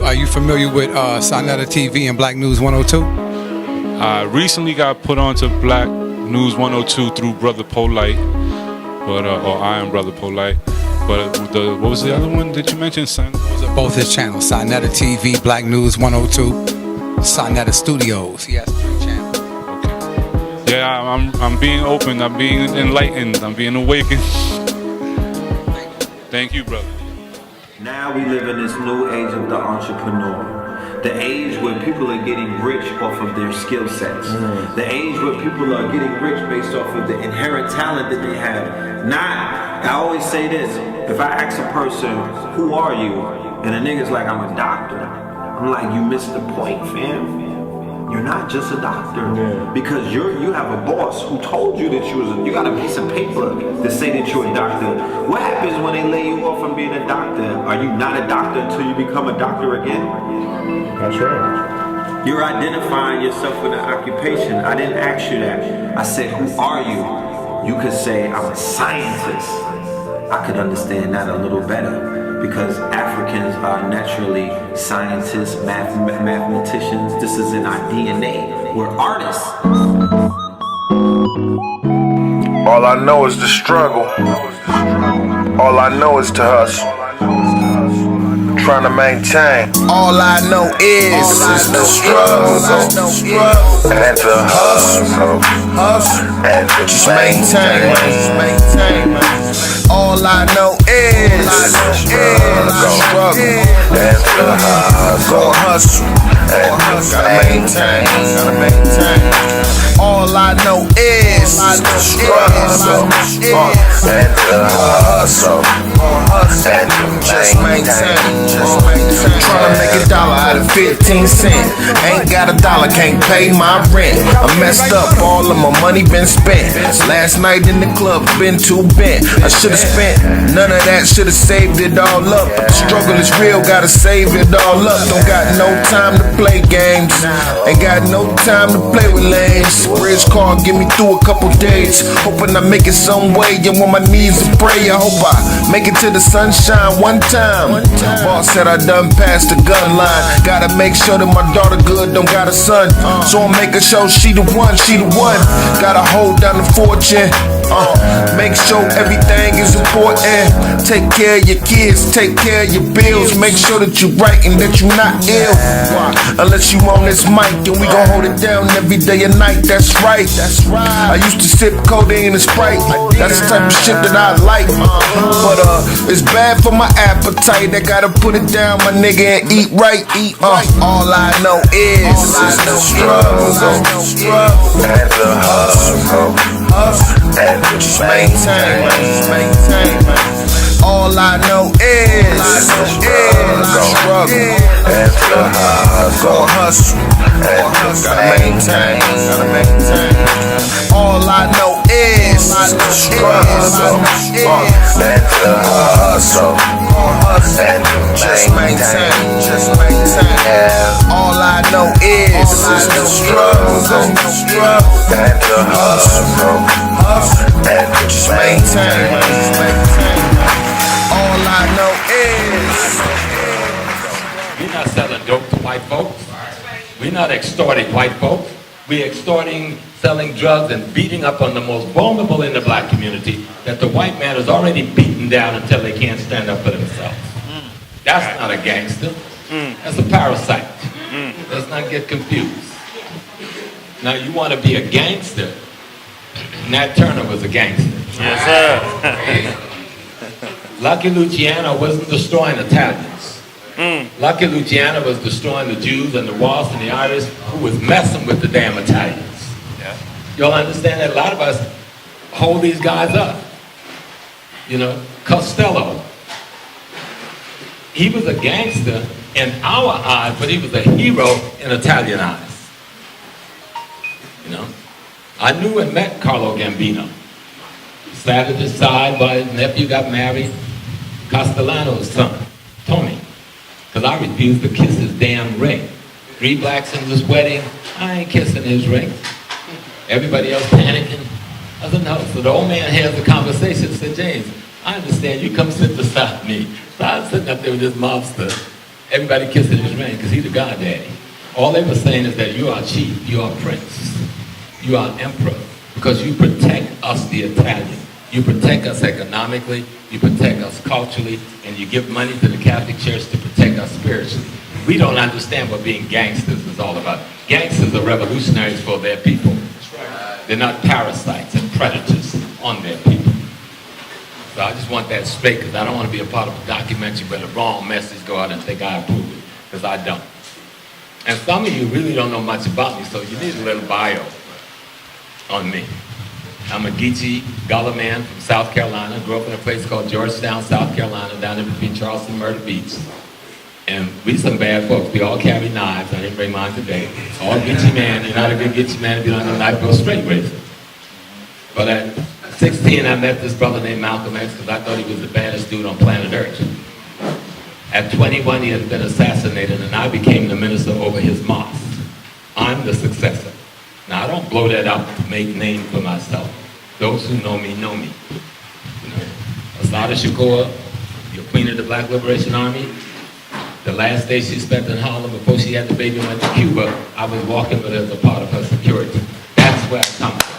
Are you familiar with Sonetta TV and Black News 102? I recently got put onto Black News 102 through Brother Polite, or I am Brother Polite. But what was the other one that you mentioned, son? Those are both his channels: Sonetta TV, Black News 102, Sonetta Studios. He has 3 channels. Okay. Yeah, I'm being open. I'm being enlightened. I'm being awakened. Thank you, brother. Now we live in this new age of the entrepreneur. The age where people are getting rich off of their skill sets. The age where people are getting rich based off of the inherent talent that they have. I always say this, if I ask a person, who are you? And a nigga's like, I'm a doctor. I'm like, you missed the point, fam. You're not just a doctor, because you have a boss who told you that you got a piece of paper to say that you're a doctor. What happens when they lay you off from being a doctor? Are you not a doctor until you become a doctor again? That's right. You're identifying yourself with an occupation. I didn't ask you that. I said, who are you? You could say, I'm a scientist. I could understand that a little better, because Africans are naturally scientists, mathematicians. This is in our DNA. We're artists. All I know is the struggle. All I know is to hustle. Trying to maintain. All I know is the struggle and to hustle and to just maintain. All I know is the struggle and to hustle and to maintain. All I know is the struggle and to hustle and to just maintain. Tryna make $1 out of 15 cents. Ain't got $1, can't pay my rent. I messed up, all of my money been spent. Last night in the club, been too bent. I should've spent none of that, should've saved it all up. But the struggle is real, gotta save it all up. Don't got no time to play games. Ain't got no time to play with lanes. Bridge car, get me through a couple days. Hoping I make it some way, and on my knees and pray. I hope I make it to the sunshine one time. Boss said I done passed the gun line. Gotta make sure that my daughter good, don't got a son. So I'm making sure she the one. Gotta hold down the fortune. Make sure everything is important. Take care of your kids, take care of your bills. Make sure that you right and that you not ill. Unless you on this mic, and we gon' hold it down every day and night. That's right. I used to sip codeine and Sprite. That's the type of shit that I like. But it's bad for my appetite. I gotta put it down, my nigga, and eat right. All I know is the struggle and the hustle and just maintain. All I know is the struggle and the hustle and gotta maintain. All I know is the struggle and the hustle and just maintain. All I know is the struggle and the hustle and just maintain. All I know is we're not selling dope to white folks. We're not extorting white folks. We're extorting, selling drugs, and beating up on the most vulnerable in the black community that the white man has already beaten down until they can't stand up for themselves. That's not a gangster. That's a parasite. Let's not get confused. Now you want to be a gangster. Nat Turner was a gangster. Yes, sir. Lucky Luciano wasn't destroying Italians. Lucky Luciano was destroying the Jews and the Walsh and the Irish who was messing with the damn Italians. Yeah. Y'all understand that? A lot of us hold these guys up. You know, Costello. He was a gangster in our eyes, but he was a hero in Italian eyes. You know? I knew and met Carlo Gambino. Sat at his side while his nephew got married. Castellano's son, Tony. Because I refused to kiss his damn ring. 3 blacks in this wedding, I ain't kissing his ring. Everybody else panicking. I said, no. So the old man has the conversation, said, James, I understand, you come sit beside me. So I was sitting up there with this mobster. Everybody kissing his ring because he's the goddaddy. All they were saying is that you are chief, you are prince, you are emperor, because you protect us, the Italian. You protect us economically, you protect us culturally, and you give money to the Catholic Church to protect us spiritually. We don't understand what being gangsters is all about. Gangsters are revolutionaries for their people. They're not parasites and predators on their people. So I just want that straight, because I don't want to be a part of a documentary where the wrong message go out and think I approve it, because I don't. And some of you really don't know much about me, so you need a little bio on me. I'm a Geechee Gullah man from South Carolina. Grew up in a place called Georgetown, South Carolina, down in between Charleston and Myrtle Beach. And we some bad folks. We all carry knives. I didn't bring mine today. All Geechee man. You're not a good Geechee man if you don't have a knife, go straight with it. But at 16, I met this brother named Malcolm X because I thought he was the baddest dude on planet Earth. At 21, he had been assassinated, and I became the minister over his mosque. I'm the successor. Now, I don't blow that up to make name for myself. Those who know me know me. You know, Osiris Shakur, your queen of the Black Liberation Army, the last day she spent in Harlem before she had the baby and went to Cuba, I was walking with her as a part of her security. That's where I come from.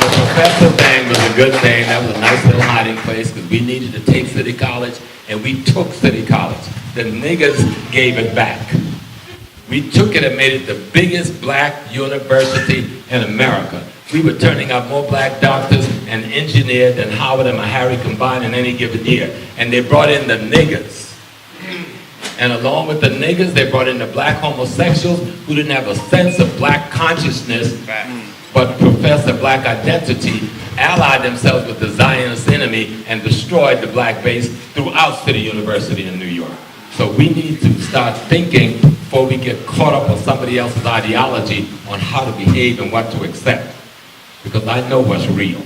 The professor thing was a good thing. That was a nice little hiding place because we needed to take City College, and we took City College. The niggas gave it back. We took it and made it the biggest black university in America. We were turning out more black doctors and engineers than Howard and Meharry combined in any given year. And they brought in the niggas. And along with the niggas, they brought in the black homosexuals who didn't have a sense of black consciousness, but professed a black identity, allied themselves with the Zionist enemy, and destroyed the black base throughout City University in New York. So we need to start thinking before we get caught up on somebody else's ideology on how to behave and what to accept. Because I know what's real.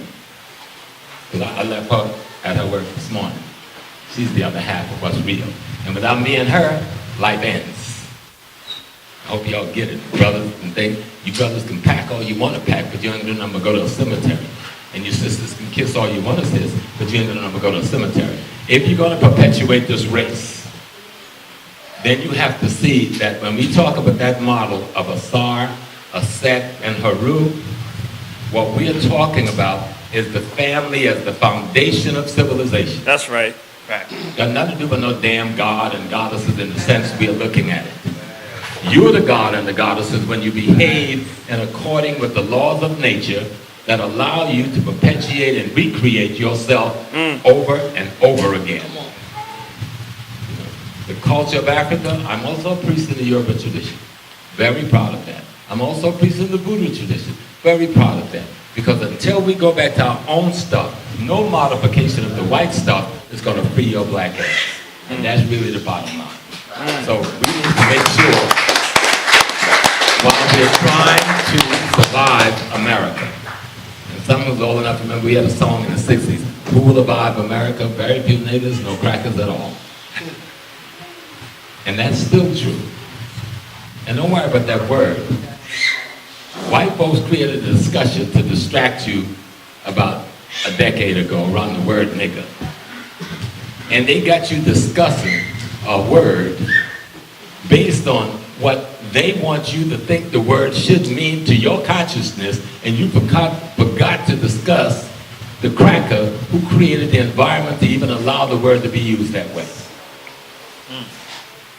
Because I left her at her work this morning. She's the other half of what's real. And without me and her, life ends. I hope y'all get it, brothers and things. You brothers can pack all you want to pack, but you ain't gonna number go to a cemetery. And your sisters can kiss all you want to kiss, but you ain't gonna number go to a cemetery. If you're gonna perpetuate this race, then you have to see that when we talk about that model of Asar, Aset, and Haru, what we are talking about is the family as the foundation of civilization. That's right. Right. Got nothing to do with no damn god and goddesses in the sense we are looking at it. You're the god and the goddesses when you behave in according with the laws of nature that allow you to perpetuate and recreate yourself over and over again. The culture of Africa, I'm also a priest in the Yoruba tradition. Very proud of that. I'm also a priest in the Buddha tradition. Very proud of that. Because until we go back to our own stuff, no modification of the white stuff is going to free your black ass. And that's really the bottom line. So we need to make sure, while we're trying to survive America, and some was old enough to remember we had a song in the 60s, who will survive America? Very few niggas, no crackers at all. And that's still true. And don't worry about that word. White folks created a discussion to distract you about a decade ago around the word nigga. And they got you discussing a word based on what they want you to think the word should mean to your consciousness, and you forgot to discuss the cracker who created the environment to even allow the word to be used that way.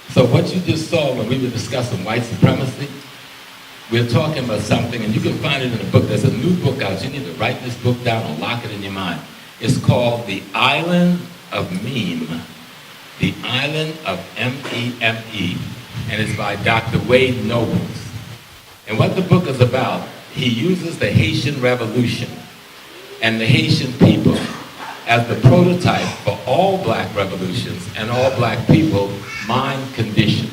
So what you just saw when we were discussing white supremacy, we're talking about something, and you can find it in a book. There's a new book out. You need to write this book down or lock it in your mind. It's called The Island of Meme. The Island of M-E-M-E. And it's by Dr. Wade Nobles. And what the book is about, he uses the Haitian Revolution and the Haitian people as the prototype for all black revolutions and all black people mind condition.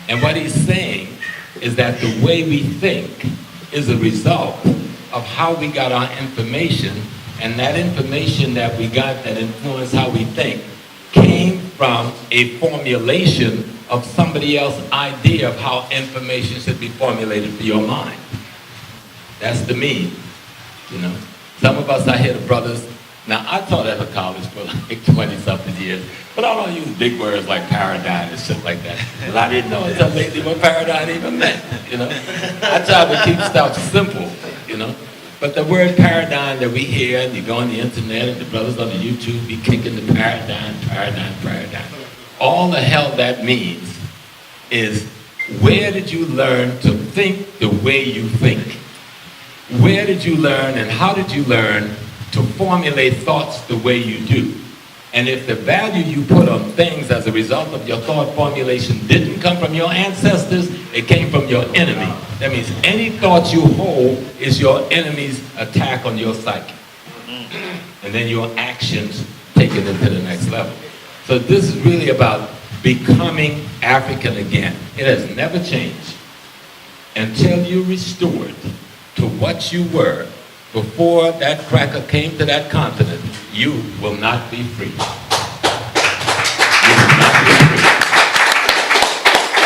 And what he's saying is that the way we think is a result of how we got our information, and that information that we got that influenced how we think came from a formulation of somebody else's idea of how information should be formulated for your mind. That's the meme, you know. Some of us, I hear the brothers Now, I taught at a college for like 20-something years, but I don't use big words like paradigm and shit like that. But I didn't know until lately what paradigm even meant, you know. I try to keep stuff simple, you know. But the word paradigm that we hear, and you go on the internet, and the brothers on the YouTube be kicking the paradigm. All the hell that means is, where did you learn to think the way you think? Where did you learn and how did you learn to formulate thoughts the way you do? And if the value you put on things as a result of your thought formulation didn't come from your ancestors, it came from your enemy. That means any thoughts you hold is your enemy's attack on your psyche. And then your actions take it into the next level. So this is really about becoming African again. It has never changed until you're restored to what you were before that cracker came to that continent. You will not be free. You will not be free.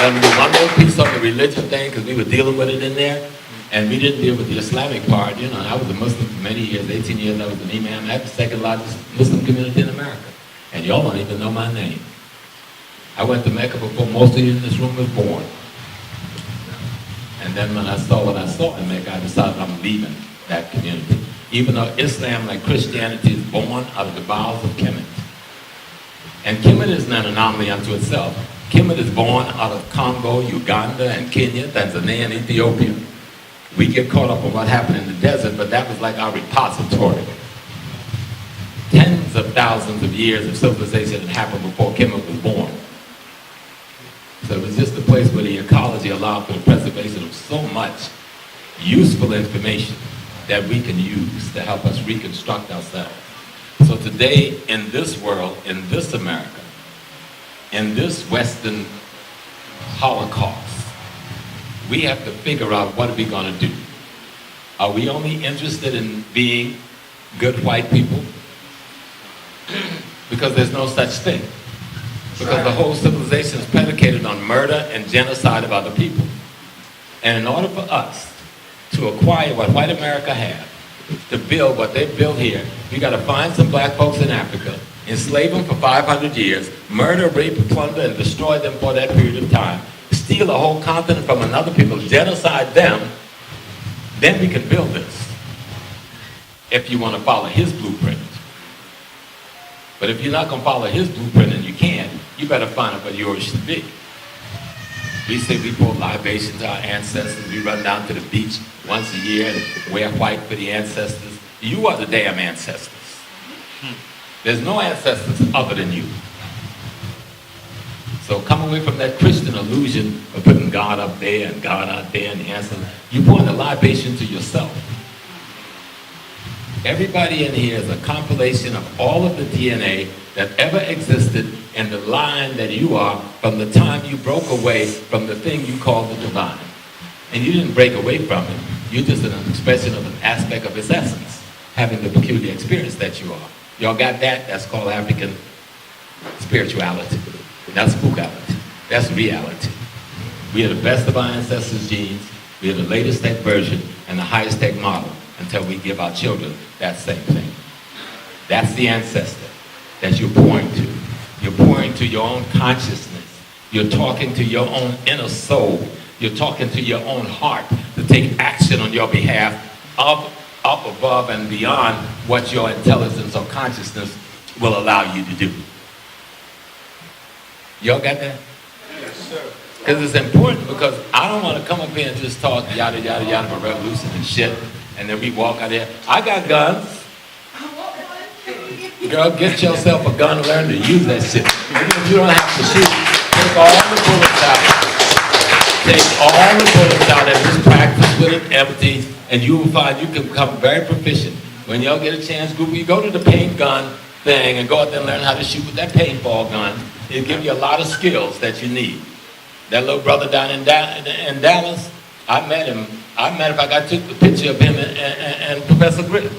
Let me do one more piece on the religion thing, because we were dealing with it in there, and we didn't deal with the Islamic part. You know, I was a Muslim for many years, 18 years I was an imam. I had the second largest Muslim community in America, and y'all don't even know my name. I went to Mecca before most of you in this room was born. And then when I saw what I saw in Mecca, I decided I'm leaving that community. Even though Islam, like Christianity, is born out of the bowels of Kemet. And Kemet is an anomaly unto itself. Kemet is born out of Congo, Uganda, and Kenya, Tanzania, and Ethiopia. We get caught up on what happened in the desert, but that was like our repository. Tens of thousands of years of civilization had happened before Kemet was born. So it was just a place where the ecology allowed for the preservation of so much useful information that we can use to help us reconstruct ourselves. So today, in this world, in this America, in this Western Holocaust, we have to figure out what are we going to do. Are we only interested in being good white people? Because there's no such thing. Because the whole civilization is predicated on murder and genocide of other people. And in order for us to acquire what white America has, to build what they built here, we got to find some black folks in Africa, enslave them for 500 years, murder, rape, plunder, and destroy them for that period of time, steal a whole continent from another people, genocide them, then we can build this. If you want to follow his blueprint. But if you're not going to follow his blueprint, and you can't, you better find out what yours should be. We say we pour libations to our ancestors. We run down to the beach once a year and wear white for the ancestors. You are the damn ancestors. There's no ancestors other than you. So come away from that Christian illusion of putting God up there and God out there and the ancestors. You pour the libation to yourself. Everybody in here is a compilation of all of the DNA that ever existed in the line that you are from the time you broke away from the thing you call the divine. And you didn't break away from it. You're just an expression of an aspect of its essence, having the peculiar experience that you are. Y'all got that? That's called African spirituality. That's spookality. That's reality. We are the best of our ancestors' genes. We are the latest tech version and the highest tech model until we give our children that same thing. That's the ancestor that you're pouring to. You're pouring to your own consciousness. You're talking to your own inner soul. You're talking to your own heart to take action on your behalf up above and beyond what your intelligence or consciousness will allow you to do. Y'all got that? Yes, sir. Because it's important, because I don't want to come up here and just talk yada, yada, yada about revolution and shit, and then we walk out there. I got guns. Girl, get yourself a gun and learn to use that shit. You don't have to shoot. Take all the bullets out. Take all the bullets out and just practice with it empty, and you will find you can become very proficient. When y'all get a chance, you go to the paint gun thing and go out there and learn how to shoot with that paintball gun. It'll give you a lot of skills that you need. That little brother down in Dallas, I met him. If I took the picture of him and Professor Griffin.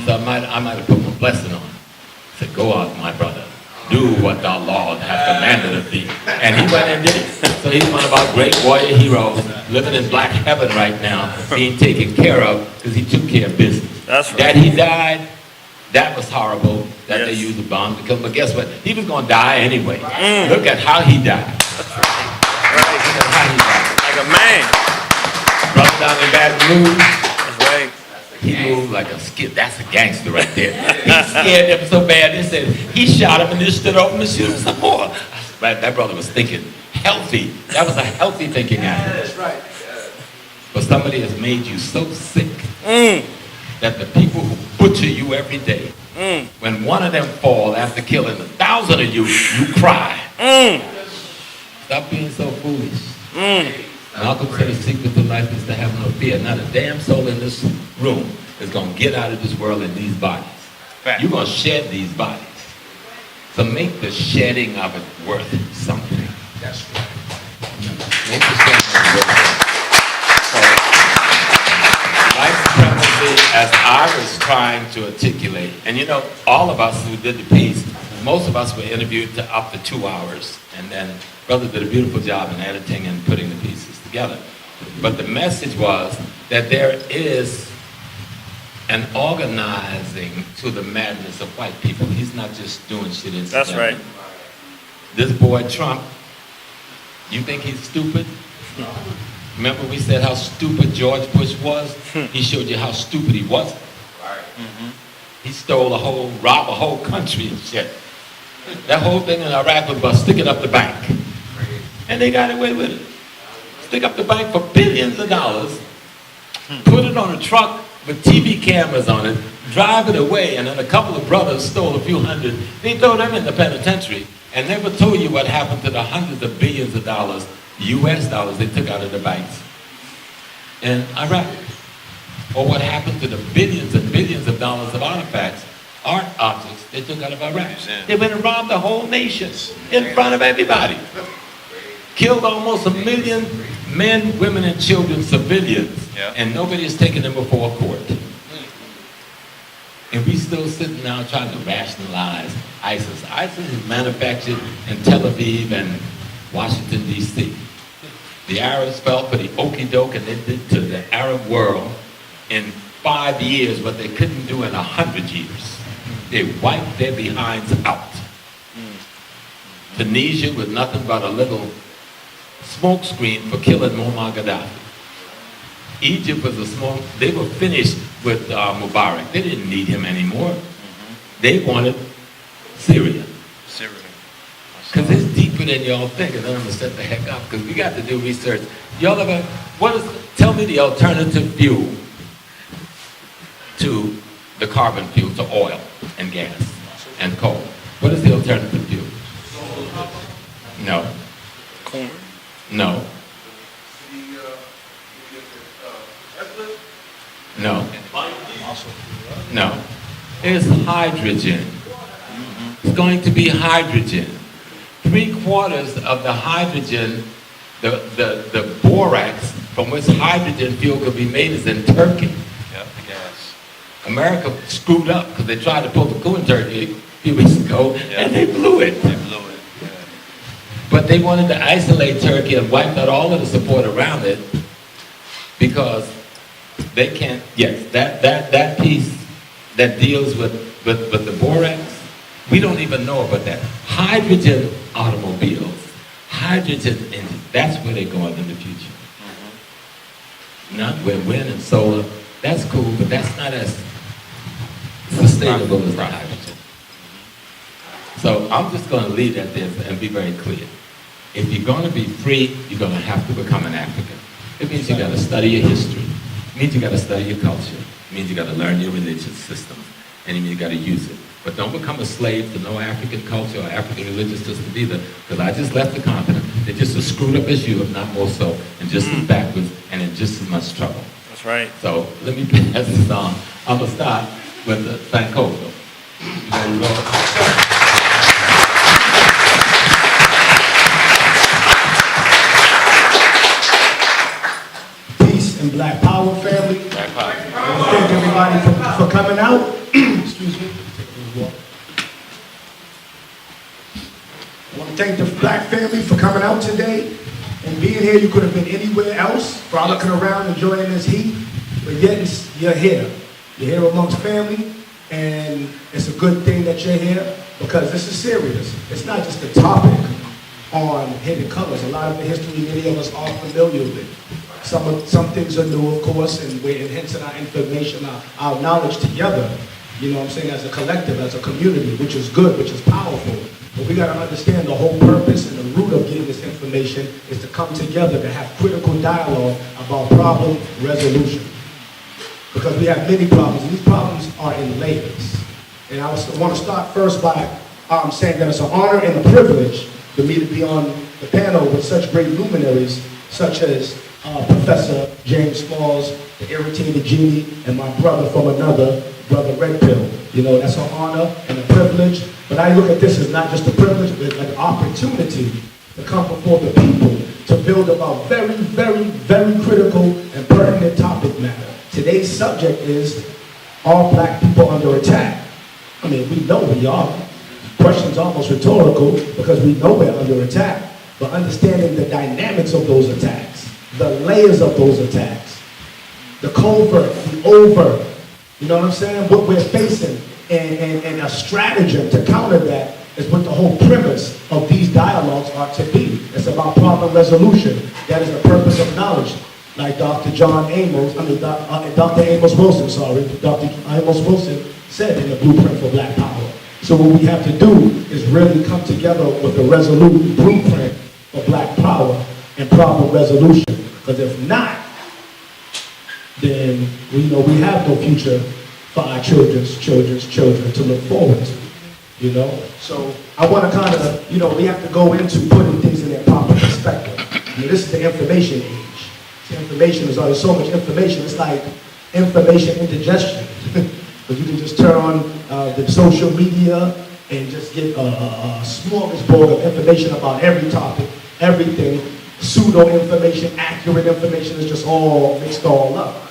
So I might have put my blessing on him. I said, go out, my brother. Do what the Lord hath commanded of thee. And he went and did it. So he's one of our great warrior heroes, living in black heaven right now, being taken care of because he took care of business. That's right. That he died, That was horrible that they used the bomb to kill him. But guess what? He was going to die anyway. Look at how he died. Right. Look at how he died. Like a man. Brother down in Baton Rouge, That's right. he moved like a skid. That's a gangster right there. He scared them so bad, they said, he shot him and just stood over and shot him some more. Right, that brother was thinking healthy. That was a healthy thinking attitude. That's right. But somebody has made you so sick that the people who butcher you every day, when one of them fall after killing 1,000 of you, you cry. Stop being so foolish. Malcolm said the secret to life is to have no fear. Not a damn soul in this room is going to get out of this world in these bodies. You're going to shed these bodies. So make the shedding of it worth something. That's right. Make the shedding of it worth something. So, white supremacy, as I was trying to articulate, and you know, all of us who did the piece, most of us were interviewed to up to 2 hours, and then Brother did a beautiful job in editing and putting the pieces together. But the message was that there is an organizing to the madness of white people. He's not just doing shit incidentally. That's right. This boy Trump, you think he's stupid? Remember we said how stupid George Bush was? He showed you how stupid he wasn't. He stole robbed a whole country and shit. That whole thing in Iraq was about sticking up the bank. And they got away with it. Stick up the bank for billions of dollars, put it on a truck with TV cameras on it, drive it away, and then a couple of brothers stole a few hundred. They throw them in the penitentiary and never told you what happened to the hundreds of billions of dollars, US dollars, they took out of the banks in Iraq. Or what happened to the billions and billions of dollars of artifacts, art objects they took out of Iraq. They went and robbed the whole nation in front of everybody. Killed almost 1 million men, women, and children, civilians, and nobody has taken them before a court. And we still sitting now trying to rationalize ISIS. ISIS is manufactured in Tel Aviv and Washington, D.C. The Arabs fell for the okie doke, and they did to the Arab world in 5 years what they couldn't do in 100 years. They wiped their behinds out. Tunisia was nothing but a little smoke screen for killing Muammar Gaddafi. Egypt was a small, they were finished with Mubarak. They didn't need him anymore. They wanted Syria. Because it's deeper than y'all think, and then I'm going to set the heck up, because we got to do research. Y'all ever, tell me the alternative fuel to the carbon fuel, to oil and gas and coal. What is the alternative fuel? No. Corn. No. No. No. It's hydrogen. It's going to be hydrogen. 3/4 of the hydrogen, the borax from which hydrogen fuel could be made is in Turkey. America screwed up because they tried to pull the coup in Turkey a few weeks ago, and they blew it. But they wanted to isolate Turkey and wipe out all of the support around it because they can't, that piece that deals with the borax, we don't even know about that. Hydrogen automobiles, hydrogen engines, that's where they're going in the future. Not where wind and solar, that's cool, but that's not as sustainable as the hydrogen. So I'm just going to leave at this and be very clear. If you're going to be free, you're going to have to become an African. It means you got to study your history. It means you got to study your culture. It means you got to learn your religious system. And it means you got to use it. But don't become a slave to no African culture or African religious system either, because I just left the continent. They're just as screwed up as you, if not more so, and just as backwards and in just as much trouble. That's right. So let me pass this on. I'm going to start with the Sankofa. Peace and Black Power, family. Black Power. Thank everybody for coming out. Excuse me. I want to thank the Black family for coming out today and being here. You could have been anywhere else, frolicking around, enjoying this heat, but yet you're here. You're here amongst family, And it's a good thing that you're here because this is serious. It's not just a topic on hidden colors. A lot of the history many of us are familiar with. Some things are new, of course, and we're enhancing our information, our knowledge together, you know what I'm saying, as a collective, as a community, which is good, which is powerful. But we got to understand the whole purpose and the root of getting this information is to come together to have critical dialogue about problem resolution. Because we have many problems, and these problems are in layers. And I want to start first by saying that it's an honor and a privilege for me to be on the panel with such great luminaries, such as Professor James Smalls, the irritated genie, and my brother from another, Brother Red Pill. You know, that's an honor and a privilege. But I look at this as not just a privilege, but an opportunity to come before the people to build about very, very, very critical and pertinent topic matter. Today's subject is, are black people under attack? I mean, we know we are. The question's almost rhetorical because we know we're under attack. But understanding the dynamics of those attacks, the layers of those attacks, the covert, the overt, you know what I'm saying? What we're facing and a stratagem to counter that is what the whole premise of these dialogues are to be. It's about problem resolution. That is the purpose of knowledge. Like Dr. Dr. Amos Wilson, Dr. Amos Wilson said in the Blueprint for Black Power. So what we have to do is really come together with a resolute blueprint for black power and problem resolution. Because if not, then we know we have no future for our children's children to look forward to. You know? So I want to kind of, you know, we have to go into putting things in their proper perspective. I mean, this is the information age. Information is there's so much information. It's like information indigestion. Because you can just turn on the social media and just get a smorgasbord of information about every topic, everything. Pseudo information, accurate information is just all mixed all up.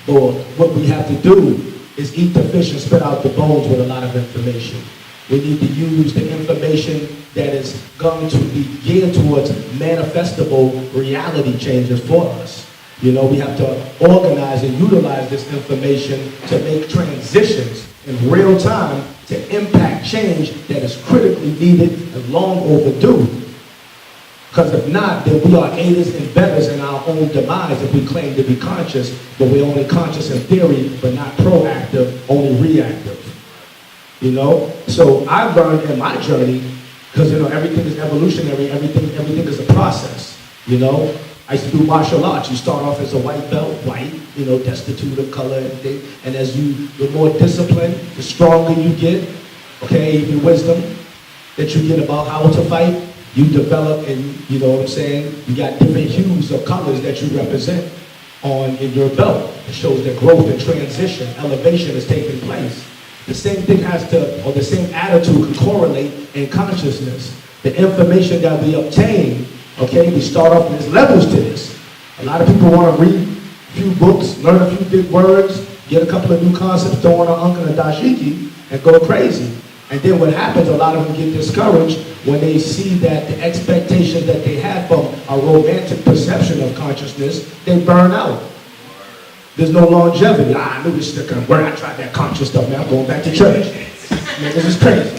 But what we have to do is eat the fish and spit out the bones with a lot of information. We need to use the information that is going to be geared towards manifestable reality changes for us. You know, we have to organize and utilize this information to make transitions in real time to impact change that is critically needed and long overdue. Because if not, then we are aiders and bettors in our own demise if we claim to be conscious, but we're only conscious in theory, but not proactive, only reactive. You know? So I've learned in my journey, because you know everything is evolutionary, everything is a process. You know? I used to do martial arts. You start off as a white belt, white, you know, destitute of color and things. And as you're more disciplined, the stronger you get, okay, even wisdom that you get about how to fight, you develop and, you know what I'm saying, you got different hues of colors that you represent in your belt. It shows that growth and transition, elevation is taking place. The same thing the same attitude can correlate in consciousness. The information that we obtain, okay, we start off, there's levels to this. A lot of people want to read a few books, learn a few big words, get a couple of new concepts, throw on an uncle and a dashiki, and go crazy. And then what happens, a lot of them get discouraged when they see that the expectations that they had from a romantic perception of consciousness, they burn out. There's no longevity. I knew this sticker where I tried that conscious stuff, man. I'm going back to church. Man, this is crazy.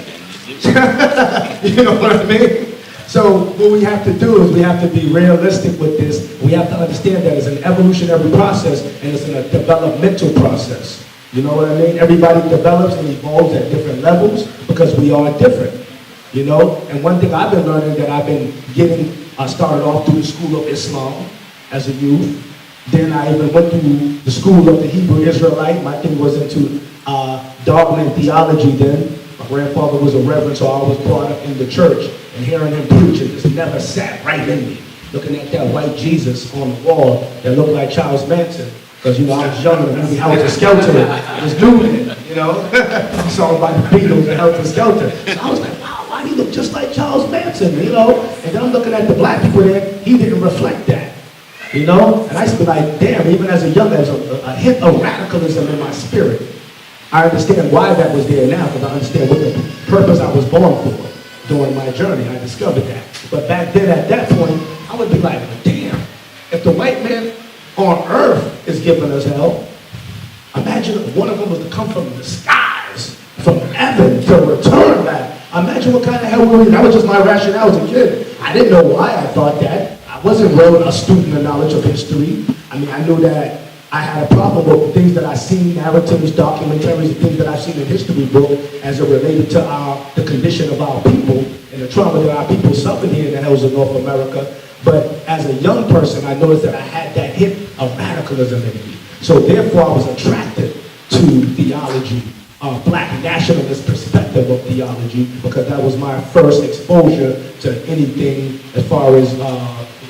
You know what I mean? So what we have to do is we have to be realistic with this. We have to understand that it's an evolutionary process and it's a developmental process. You know what I mean? Everybody develops and evolves at different levels because we are different. You know? And one thing I've been learning that I've been getting, I started off through the School of Islam as a youth. Then I even went through the School of the Hebrew Israelite. My thing was into dogma and theology then. My grandfather was a reverend, so I was brought up in the church. And hearing him preach, it just never sat right in me. Looking at that white Jesus on the wall that looked like Charles Manson. Because, you know, I was young in the movie Helter Skelter. It was new then, you know. Song by the Beatles and Helter Skelter. So I was like, wow, why do he look just like Charles Manson, you know? And then I'm looking at the black people there, he didn't reflect that. You know? And I used to be like, damn, even as a young, there's a hint of radicalism in my spirit. I understand why that was there now, because I understand what the purpose I was born for during my journey. I discovered that. But back then, at that point, I would be like, damn, if the white man on earth is giving us hell, imagine if one of them was to come from the skies from heaven to return back. Imagine what kind of hell we were in. That was just my rationale as a kid. I didn't know why I thought that. I wasn't really a student of knowledge of history. I mean, I knew that I had a problem with things that I've seen, narratives, documentaries, and things that I've seen in history books as it related to the condition of our people and the trauma that our people suffered here in the hills of North America. But as a young person, I noticed that I had that hit of radicalism in me. So therefore, I was attracted to theology, black nationalist perspective of theology, because that was my first exposure to anything as far as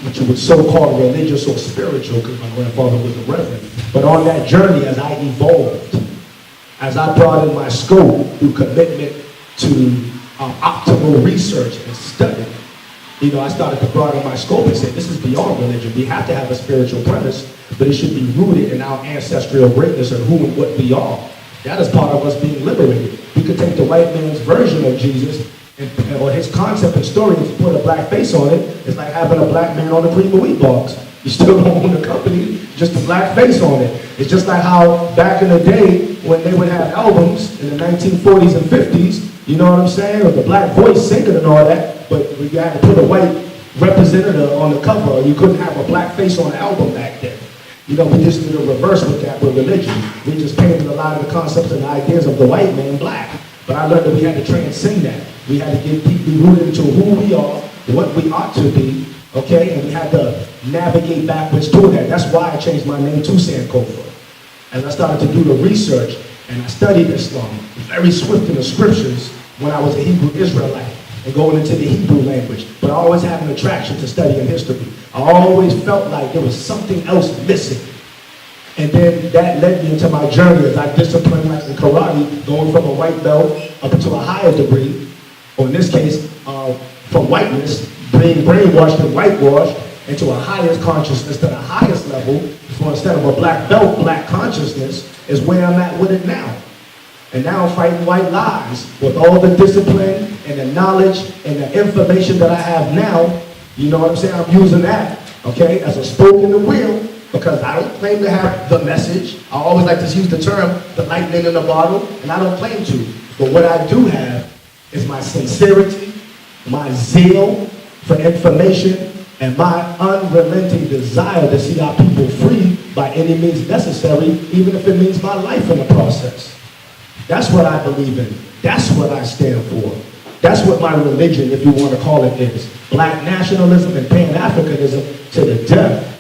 which was so-called religious or spiritual, because my grandfather was a reverend. But on that journey, as I evolved, as I broadened my scope through commitment to optimal research and study, I started to broaden my scope and say, this is beyond religion. We have to have a spiritual premise, but it should be rooted in our ancestral greatness and who and what we are. That is part of us being liberated. We could take the white man's version of Jesus or his concept and story and put a black face on it. It's like having a black man on the cream of wheat box. You still don't own the company, just a black face on it. It's just like how back in the day when they would have albums in the 1940s and 50s, you know what I'm saying? Or the black voice singing and all that, but you had to put a white representative on the cover. You couldn't have a black face on the album back then. We just did a reverse with that with religion. We just painted a lot of the concepts and ideas of the white man black. But I learned that we had to transcend that. We had to get deeply rooted into who we are, what we ought to be, okay? And we had to navigate backwards toward that. That's why I changed my name to Sankofa. As I started to do the research, and I studied Islam, very swift in the scriptures when I was a Hebrew Israelite and going into the Hebrew language. But I always had an attraction to studying history. I always felt like there was something else missing. And then that led me into my journey as I disciplined like in karate, going from a white belt up to a higher degree, or in this case, from whiteness, being brainwashed and whitewashed, into a highest consciousness to the highest level. So instead of a black belt, black consciousness is where I'm at with it now. And now I'm fighting white lies with all the discipline and the knowledge and the information that I have now. You know what I'm saying? I'm using that, okay, as a spoke in the wheel, because I don't claim to have the message. I always like to use the term, the lightning in the bottle, and I don't claim to. But what I do have is my sincerity, my zeal for information, and my unrelenting desire to see our people free by any means necessary, even if it means my life in the process. That's what I believe in. That's what I stand for. That's what my religion, if you want to call it, is. Black nationalism and Pan-Africanism to the death.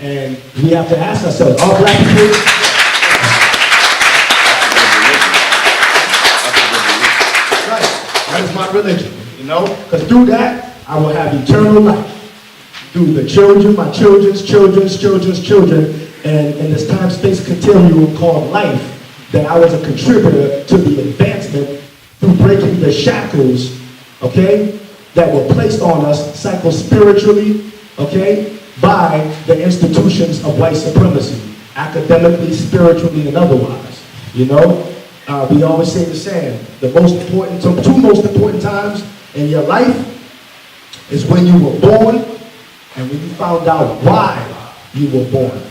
And we have to ask ourselves, are black people? Right. That is my religion, Because through that, I will have eternal life. Through the children, my children's children, and in this time-space continuum called life, that I was a contributor to the advancement through breaking the shackles, okay, that were placed on us psycho-spiritually, okay, by the institutions of white supremacy, academically, spiritually, and otherwise. We always say the same. The two most important times in your life is when you were born and when you found out why you were born.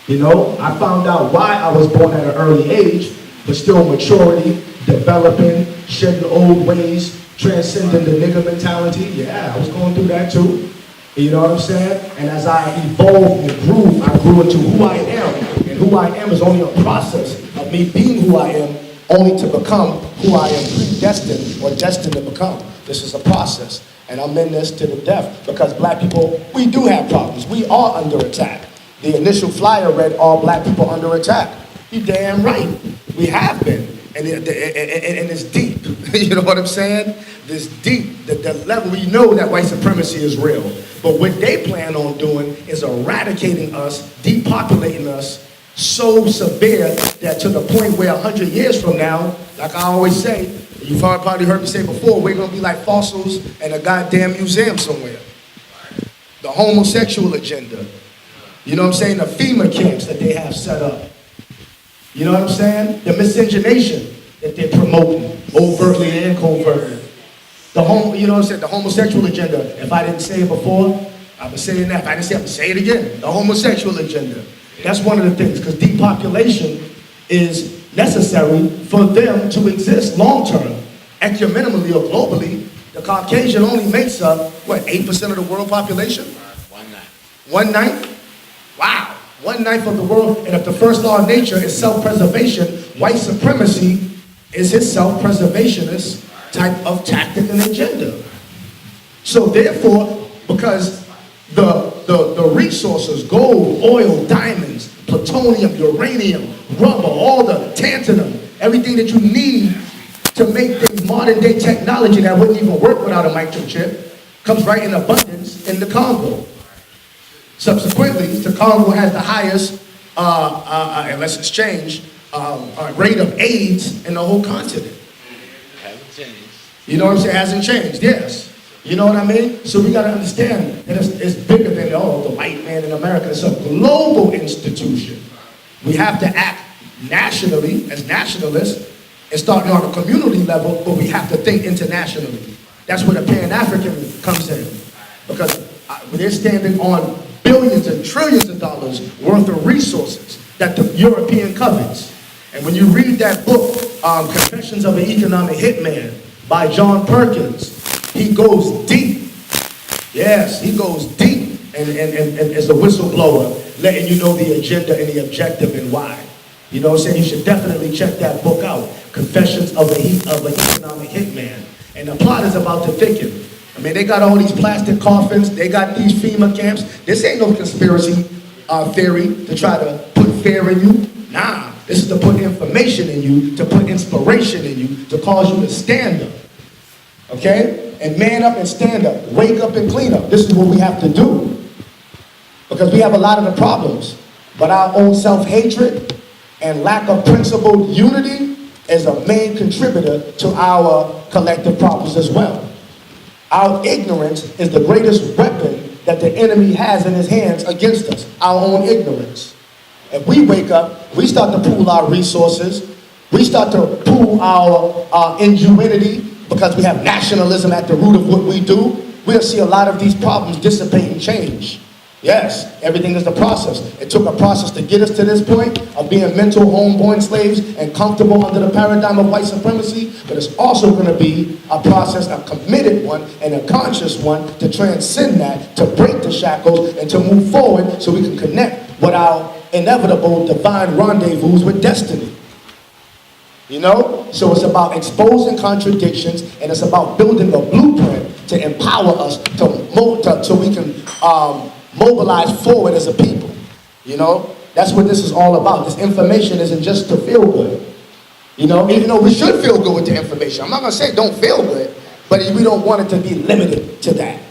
I found out why I was born at an early age, but still maturity, developing, shedding old ways, transcending the nigger mentality. Yeah, I was going through that too. You know what I'm saying? And as I evolved and grew, I grew into who I am. And who I am is only a process of me being who I am, only to become who I am predestined or destined to become. This is a process. And I'm in this to the death because black people, we do have problems. We are under attack. The initial flyer read, all black people under attack. You damn right. We have been. And it's deep. You know what I'm saying? This deep, the level, we know that white supremacy is real. But what they plan on doing is eradicating us, depopulating us so severe that to the point where 100 years from now, like I always say, you've probably heard me say before, we're going to be like fossils in a goddamn museum somewhere. The homosexual agenda. You know what I'm saying? The FEMA camps that they have set up. You know what I'm saying? The miscegenation that they're promoting, overtly and covertly. You know what I'm saying? The homosexual agenda. If I didn't say it before, I've been saying that. If I didn't say it, I'm going to say it again. The homosexual agenda. That's one of the things, because depopulation is necessary for them to exist long term. Ecumenally or globally, the Caucasian only makes up, what, 8% of the world population? 1/9. 1/9? Wow. 1/9 of the world. And if the first law of nature is self-preservation, white supremacy is his self-preservationist type of tactic and agenda. So therefore, because the resources, gold, oil, diamonds, plutonium, uranium, rubber, all the tantalum, everything that you need to make the modern day technology that wouldn't even work without a microchip, comes right in abundance in the Congo. Subsequently, the Congo has the highest, unless it's changed, rate of AIDS in the whole continent. Haven't changed. You know what I'm saying? It hasn't changed, yes. You know what I mean? So we got to understand that it's bigger than, the white man in America. It's a global institution. We have to act nationally as nationalists and starting on a community level, but we have to think internationally. That's where the Pan-African comes in. Because they're standing on billions and trillions of dollars worth of resources that the European covets. And when you read that book, Confessions of an Economic Hitman by John Perkins, he goes deep. Yes, he goes deep and as a whistleblower, letting you know the agenda and the objective and why. You know what I'm saying? You should definitely check that book out, Confessions of an Economic Hitman. And the plot is about to thicken. I mean, they got all these plastic coffins. They got these FEMA camps. This ain't no conspiracy theory to try to put fear in you. Nah, this is to put information in you, to put inspiration in you, to cause you to stand up. Okay? And man up and stand up. Wake up and clean up. This is what we have to do. Because we have a lot of the problems. But our own self-hatred and lack of principled unity is a main contributor to our collective problems as well. Our ignorance is the greatest weapon that the enemy has in his hands against us, our own ignorance. If we wake up, we start to pool our resources, we start to pool our ingenuity because we have nationalism at the root of what we do, we'll see a lot of these problems dissipate and change. Yes, everything is the process. It took a process to get us to this point of being mental homeborn slaves and comfortable under the paradigm of white supremacy, but it's also going to be a process, a committed one and a conscious one to transcend that, to break the shackles and to move forward so we can connect with our inevitable divine rendezvous with destiny. You know? So it's about exposing contradictions and it's about building a blueprint to empower us so we can mobilize forward as a people. You know, that's what this is all about. This information isn't just to feel good. You know, even though we should feel good with the information. I'm not going to say don't feel good, but we don't want it to be limited to that.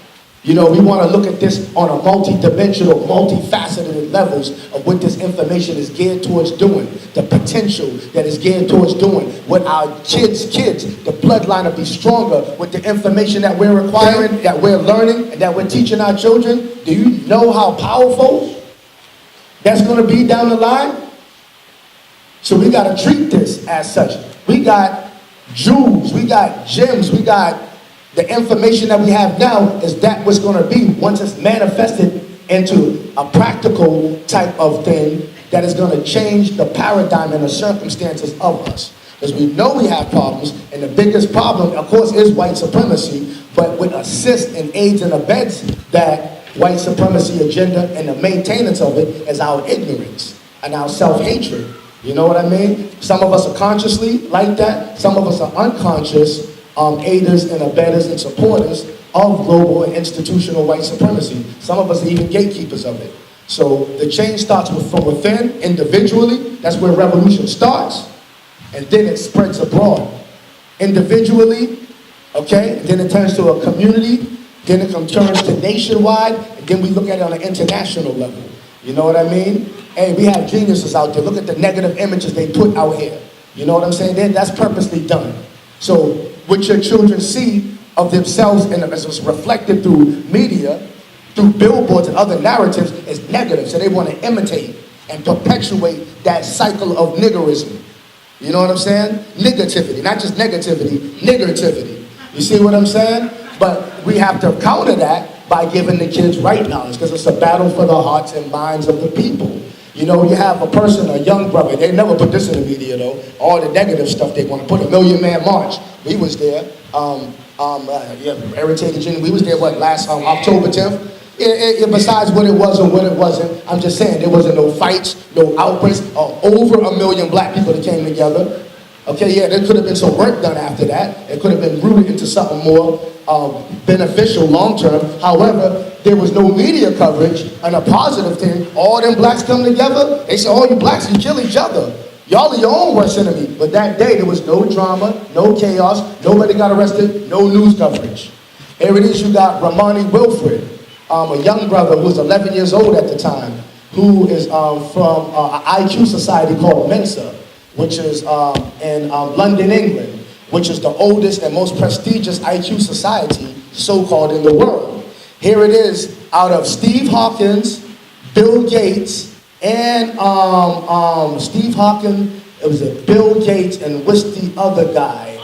You know, we want to look at this on a multi-dimensional, multifaceted levels of what this information is geared towards doing, the potential that is geared towards doing, what our kids, the bloodline will be stronger with the information that we're acquiring, that we're learning, and that we're teaching our children. Do you know how powerful that's going to be down the line? So we got to treat this as such. We got jewels, we got gems, we got the information that we have now is that what's going to be once it's manifested into a practical type of thing that is going to change the paradigm and the circumstances of us. Because we know we have problems, and the biggest problem, of course, is white supremacy, but what assists and aids and abets that white supremacy agenda and the maintenance of it is our ignorance and our self-hatred. You know what I mean? Some of us are consciously like that. Some of us are unconscious aiders and abettors and supporters of global and institutional white supremacy. Some of us are even gatekeepers of it. So the change starts from within, individually. That's where revolution starts. And then it spreads abroad. Individually, okay? Then it turns to a community. Then it turns to nationwide. And then we look at it on an international level. You know what I mean? Hey, we have geniuses out there. Look at the negative images they put out here. You know what I'm saying? That's purposely done. So what your children see of themselves and as it's reflected through media, through billboards and other narratives is negative. So they want to imitate and perpetuate that cycle of niggerism. You know what I'm saying? Negativity, not just negativity, niggertivity. You see what I'm saying? But we have to counter that by giving the kids right knowledge because it's a battle for the hearts and minds of the people. You know, you have a person, a young brother, they never put this in the media though, all the negative stuff they want to put, a Million Man March. We was there, Eric Taylor Jr., we was there, last October 10th? Besides what it was or what it wasn't, I'm just saying there wasn't no fights, no outbreaks, over 1 million black people that came together. Okay, yeah, there could have been some work done after that. It could have been rooted into something more beneficial long term. However, there was no media coverage, and a positive thing, all them blacks come together, they say, oh, you blacks, you kill each other. Y'all are your own worst enemy. But that day, there was no drama, no chaos, nobody got arrested, no news coverage. Here it is, you got Ramani Wilfred, a young brother who was 11 years old at the time, who is from an IQ society called Mensa, which is in London, England, which is the oldest and most prestigious IQ society, so-called, in the world. Here it is, out of Steve Hawkins, Bill Gates, and Steve Hawkins, it was Bill Gates, and what's the other guy?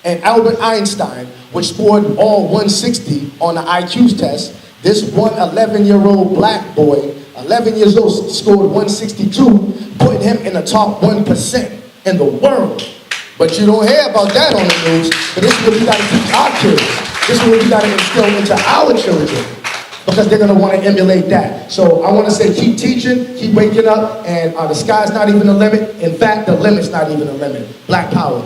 And Albert Einstein, which scored all 160 on the IQ test. This one 11-year-old black boy, 11 years old, scored 162, putting him in the top 1% in the world. But you don't hear about that on the news. But this is what we got to teach our kids. This is what we got to instill into our children, because they're going to want to emulate that. So I want to say, keep teaching, keep waking up, and the sky's not even the limit. In fact, the limit's not even a limit. Black power.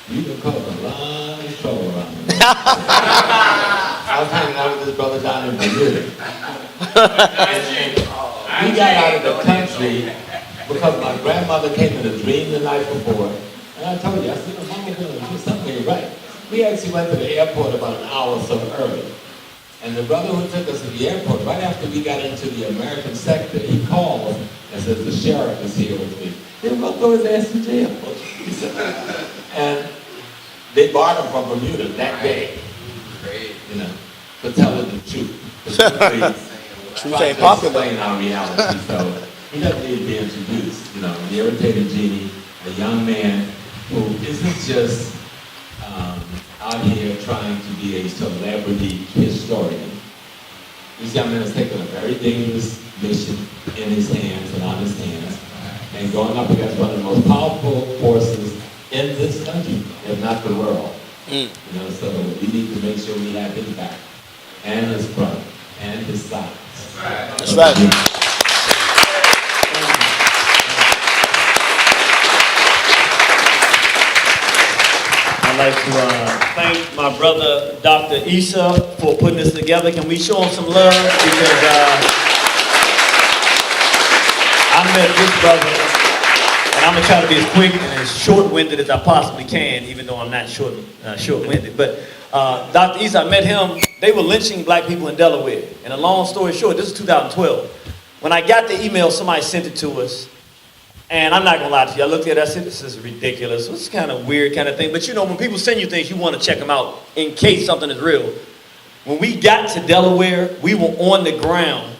You can cause a lot of trouble around me. I was hanging out with this brother down in Bermuda. And we got out of the country because my grandmother came in a dream the night before. And I told you, I said, Mama, going to do something right. We actually went to the airport about an hour or so early. And the brother who took us to the airport, right after we got into the American sector, he called and said, the sheriff is here with me. They were going to throw his ass in jail. He said, and they barred him from Bermuda that day, you know, for telling the truth. Truth ain't popular. Explain our reality, so he doesn't need to be introduced. You know, the irritating genie, a young man who isn't just out here trying to be a celebrity historian. This young man has taken a very dangerous mission in his hands and on his hands, and going up against one of the most powerful forces in this country, if not the world. You know, so we need to make sure we have his back, and his front, and his sides. That's right. I'd like to thank my brother, Dr. Issa, for putting this together. Can we show him some love? Because I met this brother, and I'm gonna try to be as quick and as short-winded as I possibly can, even though I'm not short-winded. But Dr. Issa, I met him. They were lynching black people in Delaware. And a long story short, this is 2012. When I got the email, somebody sent it to us. And I'm not gonna lie to you, I looked at it, I said, this is ridiculous. This is kind of weird kind of thing. But you know, when people send you things, you want to check them out in case something is real. When we got to Delaware, we were on the ground.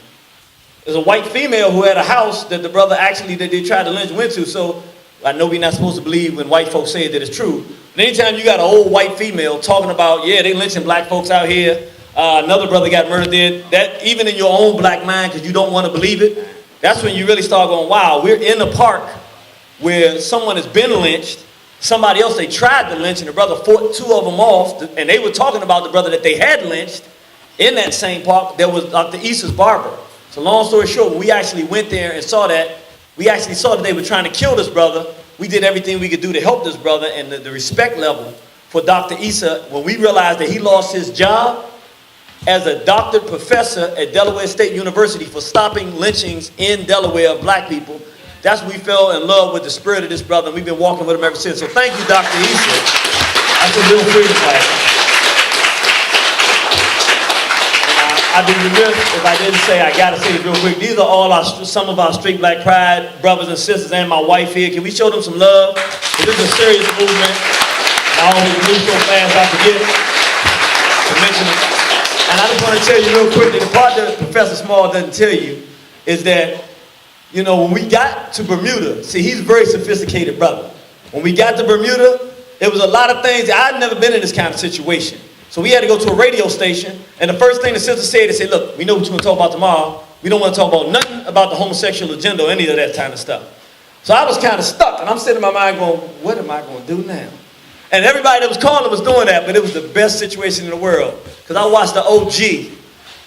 There's a white female who had a house that the brother actually, that they tried to lynch, went to. So I know we're not supposed to believe when white folks say that it's true. But anytime you got an old white female talking about, yeah, they lynching black folks out here, another brother got murdered there, that even in your own black mind, because you don't want to believe it, that's when you really start going, wow, we're in a park where someone has been lynched, somebody else they tried to lynch, and the brother fought two of them off, and they were talking about the brother that they had lynched in that same park. There was Dr. Issa's barber. So long story short, when we actually went there and saw that, we actually saw that they were trying to kill this brother. We did everything we could do to help this brother, and the respect level for Dr. Issa, when we realized that he lost his job as a doctored professor at Delaware State University for stopping lynchings in Delaware of black people, that's when we fell in love with the spirit of this brother, and we've been walking with him ever since. So thank you, Dr. Issa. That's a real freedom fighter. I'd be remiss if I didn't say, I gotta say this real quick. These are all some of our Straight Black Pride brothers and sisters, and my wife here. Can we show them some love? This is a serious movement. I always move so fast I forget to mention it. And I just want to tell you real quickly, the part that Professor Small doesn't tell you is that, you know, when we got to Bermuda, see, he's a very sophisticated brother. When we got to Bermuda, there was a lot of things. I'd never been in this kind of situation. So we had to go to a radio station, and the first thing the sister said, they said, look, we know what you're going to talk about tomorrow. We don't want to talk about nothing about the homosexual agenda or any of that kind of stuff. So I was kind of stuck, and I'm sitting in my mind going, what am I going to do now? And everybody that was calling was doing that, but it was the best situation in the world. Because I watched the OG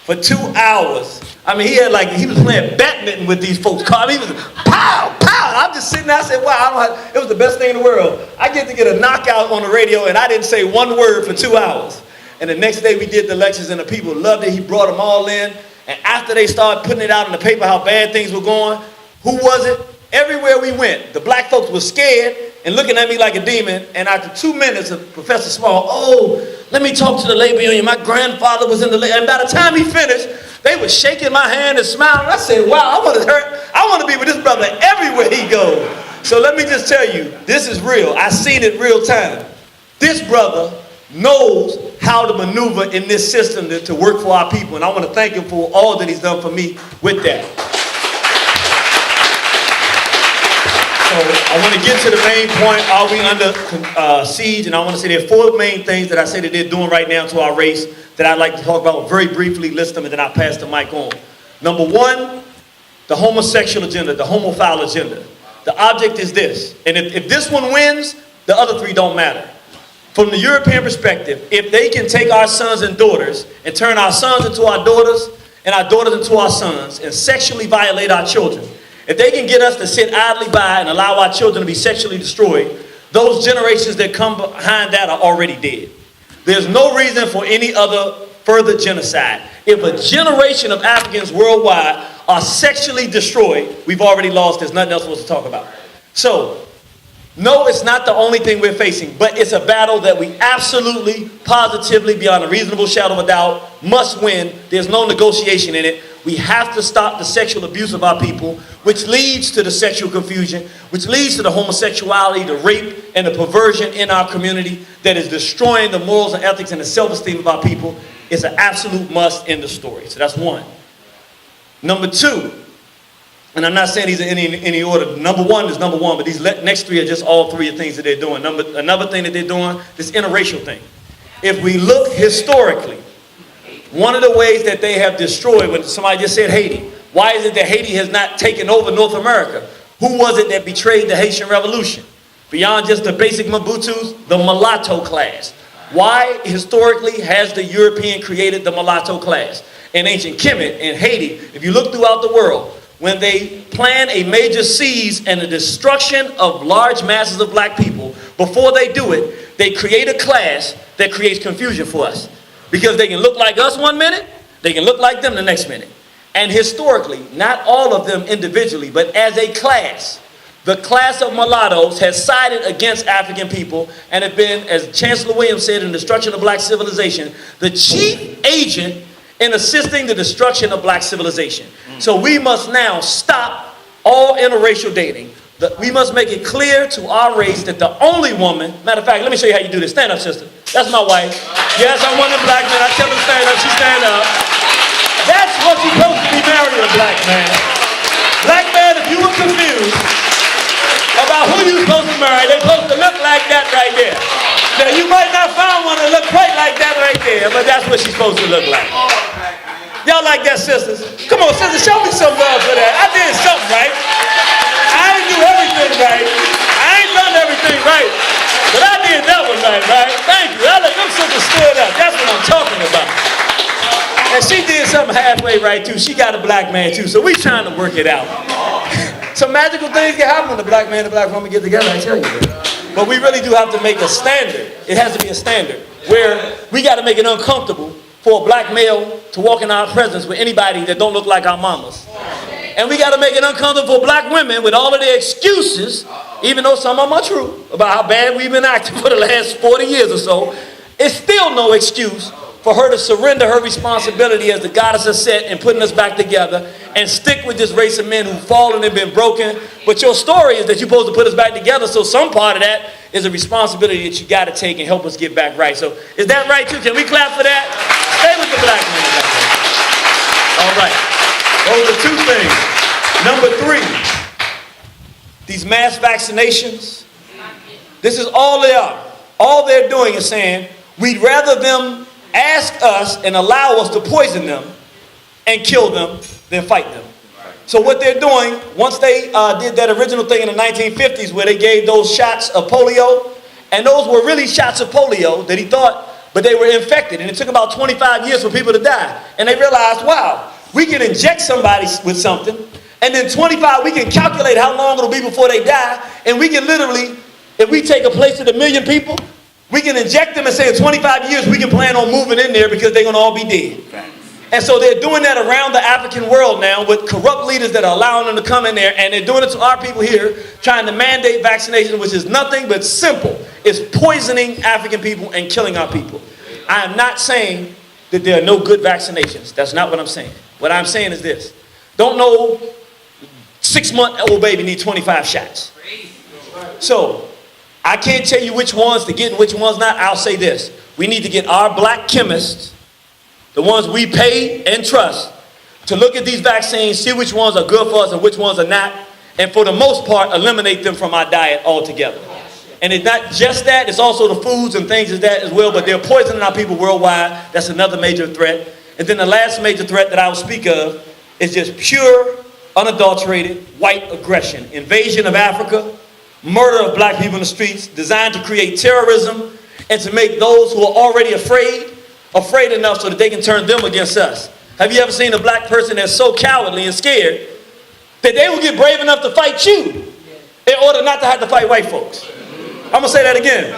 for 2 hours. I mean, he was playing badminton with these folks. I mean, he was pow, pow. I'm just sitting there, I said, wow, it was the best thing in the world. I get to get a knockout on the radio, and I didn't say one word for 2 hours. And the next day we did the lectures, and the people loved it. He brought them all in. And after they started putting it out in the paper how bad things were going, who was it? Everywhere we went, the black folks were scared and looking at me like a demon. And after 2 minutes of Professor Small, let me talk to the labor union. My grandfather was in the labor. And by the time he finished, they were shaking my hand and smiling. I said, wow, I want to be with this brother everywhere he goes. So let me just tell you, this is real. I seen it real time. This brother knows how to maneuver in this system to work for our people. And I want to thank him for all that he's done for me with that. So I want to get to the main point. Are we under siege? And I want to say there are 4 main things that I say that they're doing right now to our race that I'd like to talk about very briefly, list them, and then I'll pass the mic on. Number 1, the homosexual agenda, the homophile agenda. The object is this. And if this one wins, the other 3 don't matter. From the European perspective, if they can take our sons and daughters and turn our sons into our daughters and our daughters into our sons and sexually violate our children, if they can get us to sit idly by and allow our children to be sexually destroyed, those generations that come behind that are already dead. There's no reason for any other further genocide. If a generation of Africans worldwide are sexually destroyed, we've already lost. There's nothing else for us to talk about. So, no, it's not the only thing we're facing, but it's a battle that we absolutely, positively, beyond a reasonable shadow of a doubt, must win. There's no negotiation in it. We have to stop the sexual abuse of our people, which leads to the sexual confusion, which leads to the homosexuality, the rape, and the perversion in our community that is destroying the morals and ethics and the self-esteem of our people. It's an absolute must in the story. So that's 1. Number 2, and I'm not saying these are in any order. Number 1 is number 1, but these next 3 are just all 3 of things that they're doing. Another thing that they're doing, this interracial thing. If we look historically, one of the ways that they have destroyed, when somebody just said Haiti, why is it that Haiti has not taken over North America? Who was it that betrayed the Haitian Revolution? Beyond just the basic Mobutus, the mulatto class. Why historically has the European created the mulatto class? In ancient Kemet, in Haiti, if you look throughout the world, when they plan a major siege and the destruction of large masses of black people, before they do it, they create a class that creates confusion for us. Because they can look like us one minute, they can look like them the next minute. And historically, not all of them individually, but as a class, the class of mulattoes has sided against African people and have been, as Chancellor Williams said, in the destruction of black civilization, the chief agent in assisting the destruction of black civilization. So we must now stop all interracial dating. We must make it clear to our race that the only woman, matter of fact, let me show you how you do this. Stand up, sister. That's my wife. Yes, I'm one of the black men. I tell her to stand up, she stand up. That's what you're supposed to be married to, a black man. Black man, if you were confused about who you're supposed to marry, they're supposed to look like that right there. Now, you might not find one that look quite like that right there, but that's what she's supposed to look like. Y'all like that, sisters? Come on, sisters, show me some love for that. I did something right. I ain't do everything right. I ain't done everything right. But I did that one right? Thank you. I let them sisters stood up. That's what I'm talking about. And she did something halfway right, too. She got a black man, too. So we trying to work it out. Some magical things can happen when the black man and the black woman get together, I tell you that. But we really do have to make a standard. It has to be a standard where we got to make it uncomfortable for a black male to walk in our presence with anybody that don't look like our mamas. And we got to make it uncomfortable for black women with all of their excuses, even though some of them are true, about how bad we've been acting for the last 40 years or so. It's still no excuse for her to surrender her responsibility as the goddess has set in putting us back together and stick with this race of men who've fallen and been broken. But your story is that you're supposed to put us back together, so some part of that is a responsibility that you got to take and help us get back right. So is that right too? Can we clap for that? Stay with the black men. All right. Those are 2 things. Number 3, these mass vaccinations. This is all they are. All they're doing is saying, we'd rather them ask us and allow us to poison them and kill them than fight them. So what they're doing, once they did that original thing in the 1950s where they gave those shots of polio, and those were really shots of polio that he thought, but they were infected, and it took about 25 years for people to die. And they realized, wow, we can inject somebody with something, and then 25, we can calculate how long it'll be before they die, and we can literally, if we take a place of 1 million people, we can inject them and say in 25 years we can plan on moving in there because they're going to all be dead. And so they're doing that around the African world now with corrupt leaders that are allowing them to come in there, and they're doing it to our people here, trying to mandate vaccination, which is nothing but simple. It's poisoning African people and killing our people. I am not saying that there are no good vaccinations. That's not what I'm saying. What I'm saying is this. Don't know 6-month-old baby need 25 shots. So I can't tell you which ones to get and which ones not. I'll say this. We need to get our black chemists, the ones we pay and trust, to look at these vaccines, see which ones are good for us and which ones are not, and for the most part, eliminate them from our diet altogether. And it's not just that, it's also the foods and things as that as well, but they're poisoning our people worldwide. That's another major threat. And then the last major threat that I will speak of is just pure, unadulterated, white aggression. Invasion of Africa, murder of black people in the streets, designed to create terrorism and to make those who are already afraid enough so that they can turn them against us. Have you ever seen a black person that's so cowardly and scared that they will get brave enough to fight you in order not to have to fight white folks? I'm going to say that again.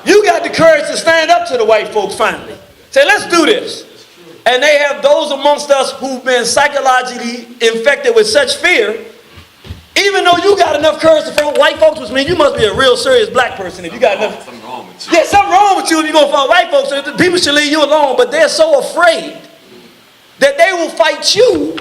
You got the courage to stand up to the white folks finally. Say, let's do this. And they have those amongst us who've been psychologically infected with such fear, even though you got enough courage to fight white folks, which means you must be a real serious black person if you got enough. Something wrong with you. Yeah, something wrong with you if you're going to fight white folks. So people should leave you alone, but they're so afraid that they will fight you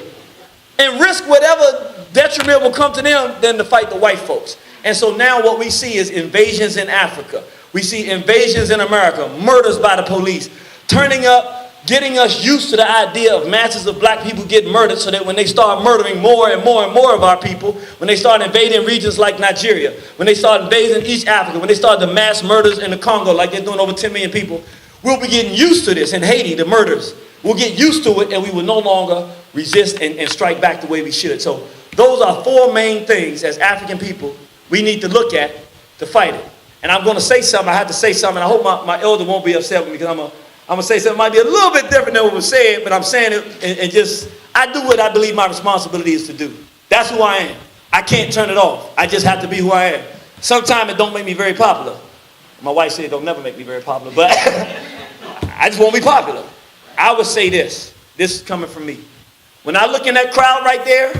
and risk whatever detriment will come to them than to fight the white folks. And so now what we see is invasions in Africa. We see invasions in America, murders by the police, turning up, getting us used to the idea of masses of black people getting murdered so that when they start murdering more and more and more of our people, when they start invading regions like Nigeria, when they start invading East Africa, when they start the mass murders in the Congo like they're doing over 10 million people, we'll be getting used to this. In Haiti, the murders. We'll get used to it and we will no longer resist and strike back the way we should. So those are 4 main things as African people we need to look at to fight it. And I'm going to say something. I have to say something. I hope my elder won't be upset with me because I'm going to say something that might be a little bit different than what was said, but I'm saying it and just, I do what I believe my responsibility is to do. That's who I am. I can't turn it off. I just have to be who I am. Sometimes it don't make me very popular. My wife said it don't never make me very popular, but I just won't be popular. I would say this. This is coming from me. When I look in that crowd right there,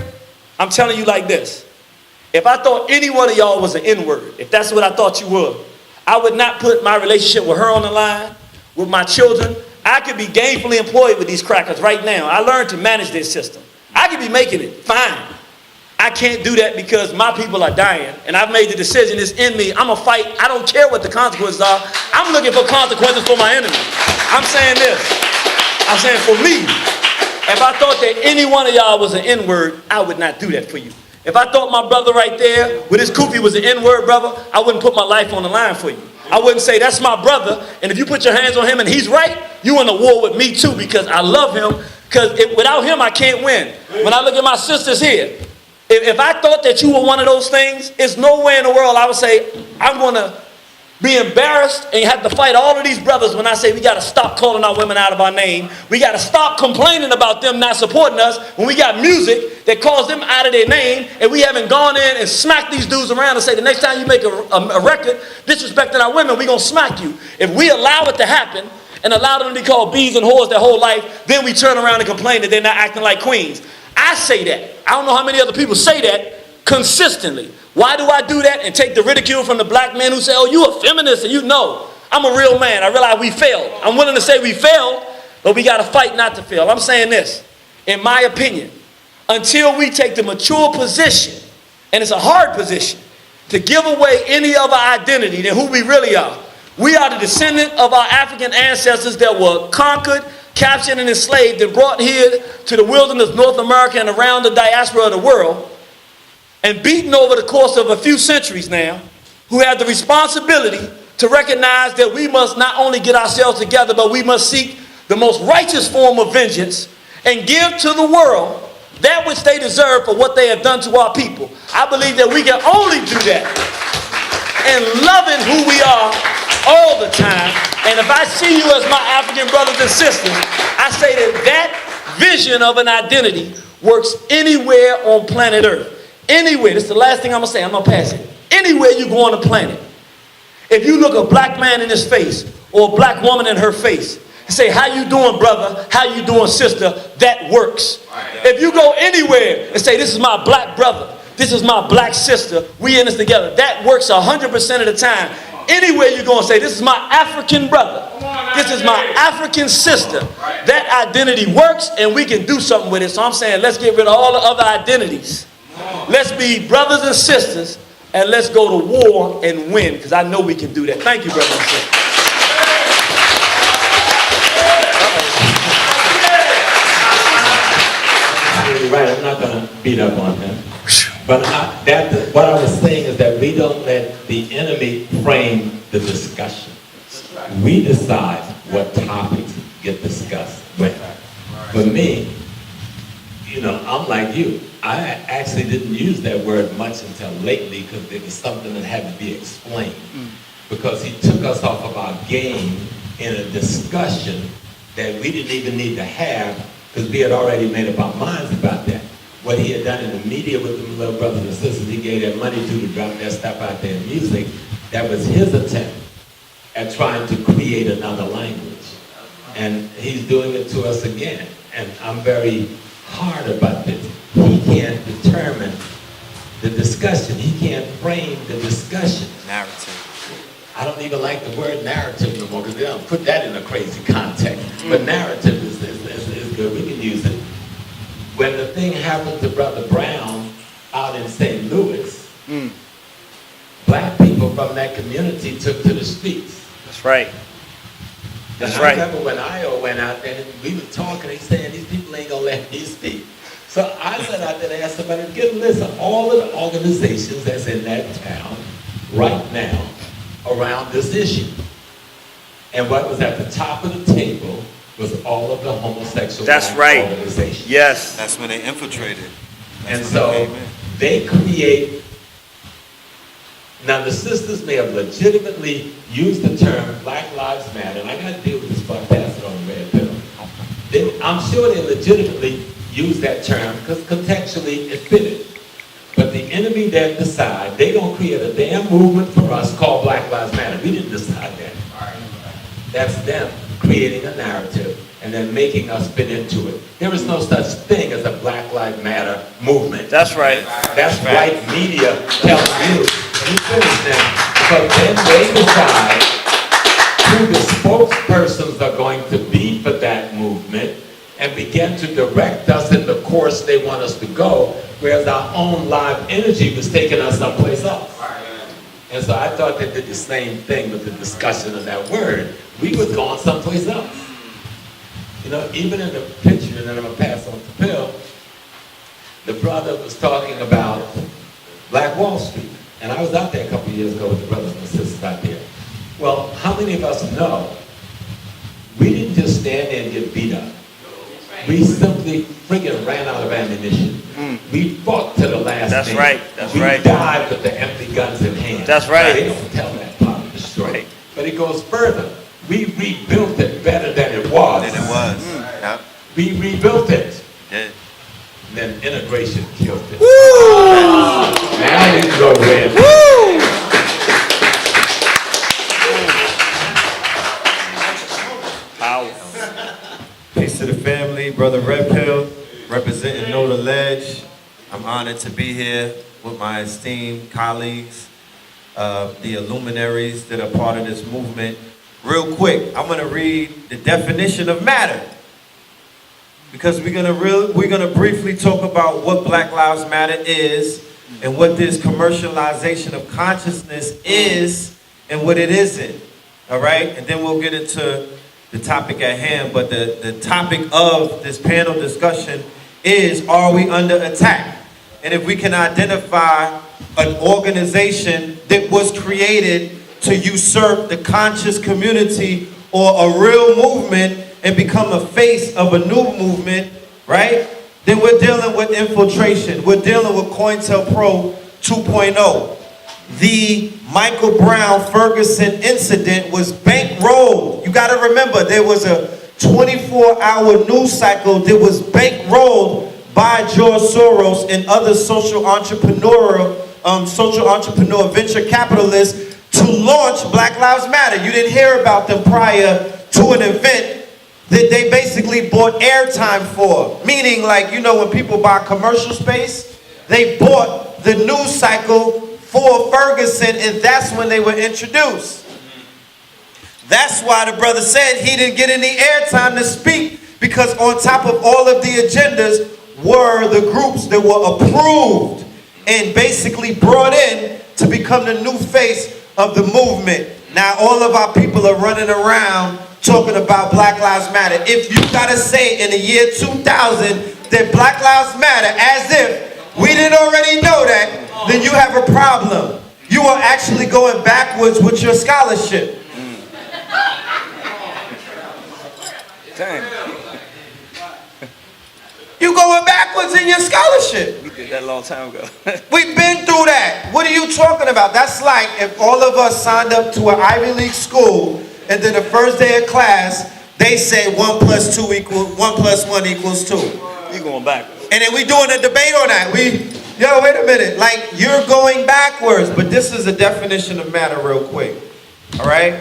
I'm telling you like this. If I thought any one of y'all was an N-word, if that's what I thought you were, I would not put my relationship with her on the line, with my children. I could be gainfully employed with these crackers right now. I learned to manage this system. I could be making it fine. I can't do that because my people are dying. And I've made the decision, it's in me. I'm going to fight. I don't care what the consequences are. I'm looking for consequences for my enemy. I'm saying this. I'm saying for me, if I thought that any one of y'all was an N-word, I would not do that for you. If I thought my brother right there with his kufi was an N-word brother, I wouldn't put my life on the line for you. I wouldn't say, that's my brother, and if you put your hands on him and he's right, you in a war with me too because I love him, because without him I can't win. When I look at my sisters here, if I thought that you were one of those things, it's nowhere in the world I would say, I'm going to be embarrassed and have to fight all of these brothers when I say we got to stop calling our women out of our name. We got to stop complaining about them not supporting us when we got music that calls them out of their name and we haven't gone in and smacked these dudes around and say the next time you make a record disrespecting our women, we're going to smack you. If we allow it to happen and allow them to be called bees and whores their whole life, then we turn around and complain that they're not acting like queens. I say that. I don't know how many other people say that consistently. Why do I do that and take the ridicule from the black men who say, oh, you a feminist and you know. I'm a real man. I realize we failed. I'm willing to say we failed, but we got to fight not to fail. I'm saying this, in my opinion, until we take the mature position, and it's a hard position, to give away any other identity than who we really are. We are the descendant of our African ancestors that were conquered, captured, and enslaved and brought here to the wilderness, North America, and around the diaspora of the world, and beaten over the course of a few centuries now, who have the responsibility to recognize that we must not only get ourselves together, but we must seek the most righteous form of vengeance, and give to the world that which they deserve for what they have done to our people. I believe that we can only do that in loving who we are all the time. And if I see you as my African brothers and sisters, I say that vision of an identity works anywhere on planet Earth. Anywhere. This is the last thing I'm going to say. I'm going to pass it. Anywhere you go on the planet, if you look a black man in his face or a black woman in her face and say, how you doing, brother? How you doing, sister? That works. If you go anywhere and say, this is my black brother, this is my black sister, we in this together, that works 100% of the time. Anywhere you go and say, this is my African brother, this is my African sister, that identity works and we can do something with it. So I'm saying, let's get rid of all the other identities. Let's be brothers and sisters, and let's go to war and win, because I know we can do that. Thank you, brothers and sisters. Right, I'm not going to beat up on him. But what I was saying is that we don't let the enemy frame the discussion. We decide what topics get discussed. But for me, you know, I'm like you. I actually didn't use that word much until lately because it was something that had to be explained. Because he took us off of our game in a discussion that we didn't even need to have because we had already made up our minds about that. What he had done in the media with the little brothers and sisters, he gave that money to drop that stuff out there in music. That was his attempt at trying to create another language. And he's doing it to us again. And I'm very hard about this. He can't determine the discussion. He can't frame the discussion. Narrative. I don't even like the word narrative no more because they don't put that in a crazy context. But narrative is good. We can use it. When the thing happened to Brother Brown out in St. Louis, black people from that community took to the streets. That's right. That's right. I remember when Io went out there and we were talking, they saying these people ain't gonna let me speak. So I went out there and asked somebody to get a list of all of the organizations that's in that town right now around this issue. And what was at the top of the table was all of the homosexual organizations. Yes. That's when they infiltrated. And so they create. Now the sisters may have legitimately used the term Black Lives Matter, and I got to deal with this before I pass it on the red pill. I'm sure they legitimately used that term because contextually it fitted. But the enemy that decide they gonna create a damn movement for us called Black Lives Matter. We didn't decide that. That's them creating a narrative and then making us fit into it. There is no such thing as a Black Lives Matter movement. That's right. That's white media telling you. You finish them because then they decide who the spokespersons are going to be for that movement and begin to direct us in the course they want us to go, whereas our own live energy was taking us someplace else. And so I thought they did the same thing with the discussion of that word. We was going someplace else. You know, even in the picture, and then I'm going to pass on to Bill, the brother was talking about Black Wall Street. And I was out there a couple of years ago with the brothers and sisters out there. Well, how many of us know we didn't just stand there and get beat up. We simply friggin' ran out of ammunition. We fought to the last That's man. right. That's we right. died with the empty guns in hand. That's right. They don't tell that part of the story. But it goes further. We rebuilt it better than it was. Yep. We rebuilt it. Did. And then integration killed it. Woo! Now you can go red. Woo! Peace to the family, Brother Red Pill, representing Know the Ledge. I'm honored to be here with my esteemed colleagues, the illuminaries that are part of this movement. Real quick, I'm gonna read the definition of matter, because we're gonna briefly talk about what Black Lives Matter is and what this commercialization of consciousness is and what it isn't. All right, and then we'll get into the topic at hand. But the topic of this panel discussion is, are we under attack? And if we can identify an organization that was created to usurp the conscious community, or a real movement, and become a face of a new movement, right? Then we're dealing with infiltration. We're dealing with COINTELPRO 2.0. The Michael Brown Ferguson incident was bankrolled. You got to remember, there was a 24-hour news cycle that was bankrolled by George Soros and other social entrepreneur venture capitalists to launch Black Lives Matter. You didn't hear about them prior to an event that they basically bought airtime for. Meaning, like, you know, when people buy commercial space, they bought the news cycle for Ferguson, and that's when they were introduced. That's why the brother said he didn't get any airtime to speak, because on top of all of the agendas were the groups that were approved and basically brought in to become the new face of the movement. Now all of our people are running around talking about Black Lives Matter. If you gotta say in the year 2000 that Black Lives Matter as if we didn't already know that, then you have a problem. You are actually going backwards with your scholarship. Dang. You going backwards in your scholarship. We did that a long time ago. We've been through that. What are you talking about? That's like if all of us signed up to an Ivy League school and then the first day of class, they say 1 + 2 = 1 + 1 = 2. You going backwards. And then we doing a debate on that. Yo, wait a minute. Like, you're going backwards. But this is a definition of matter real quick. All right?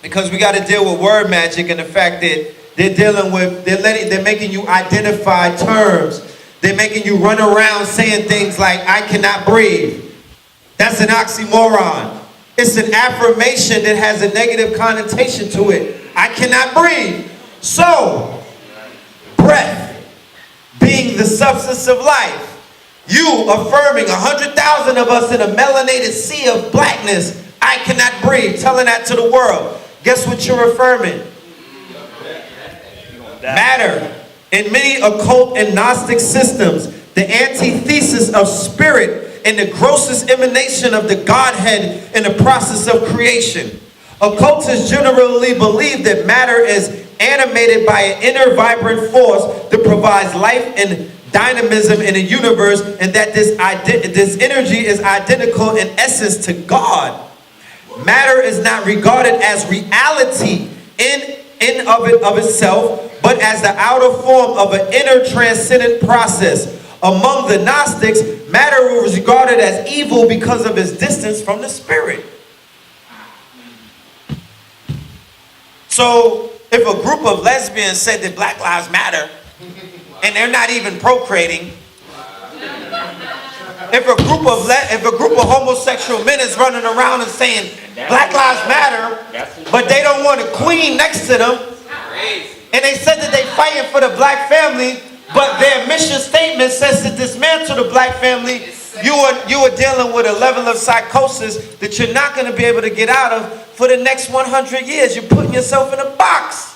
Because we got to deal with word magic and the fact that they're dealing with, they're making you identify terms. They're making you run around saying things like, I cannot breathe. That's an oxymoron. It's an affirmation that has a negative connotation to it. I cannot breathe. So, breath being the substance of life, you affirming 100,000 of us in a melanated sea of blackness, I cannot breathe, telling that to the world. Guess what you're affirming? Matter. In many occult and Gnostic systems, the antithesis of spirit and the grossest emanation of the Godhead in the process of creation. Occultists generally believe that matter is animated by an inner vibrant force that provides life and dynamism in the universe, and that this energy is identical in essence to God. Matter is not regarded as reality in of itself, but as the outer form of an inner transcendent process. Among the Gnostics, matter was regarded as evil because of its distance from the spirit. So, if a group of lesbians said that Black Lives Matter, and they're not even procreating, if a group of homosexual men is running around and saying Black Lives Matter, but they don't want a queen next to them, and they said that they fighting for the black family, but their mission statement says to dismantle the black family, you are dealing with a level of psychosis that you're not going to be able to get out of for the next 100 years. You're putting yourself in a box.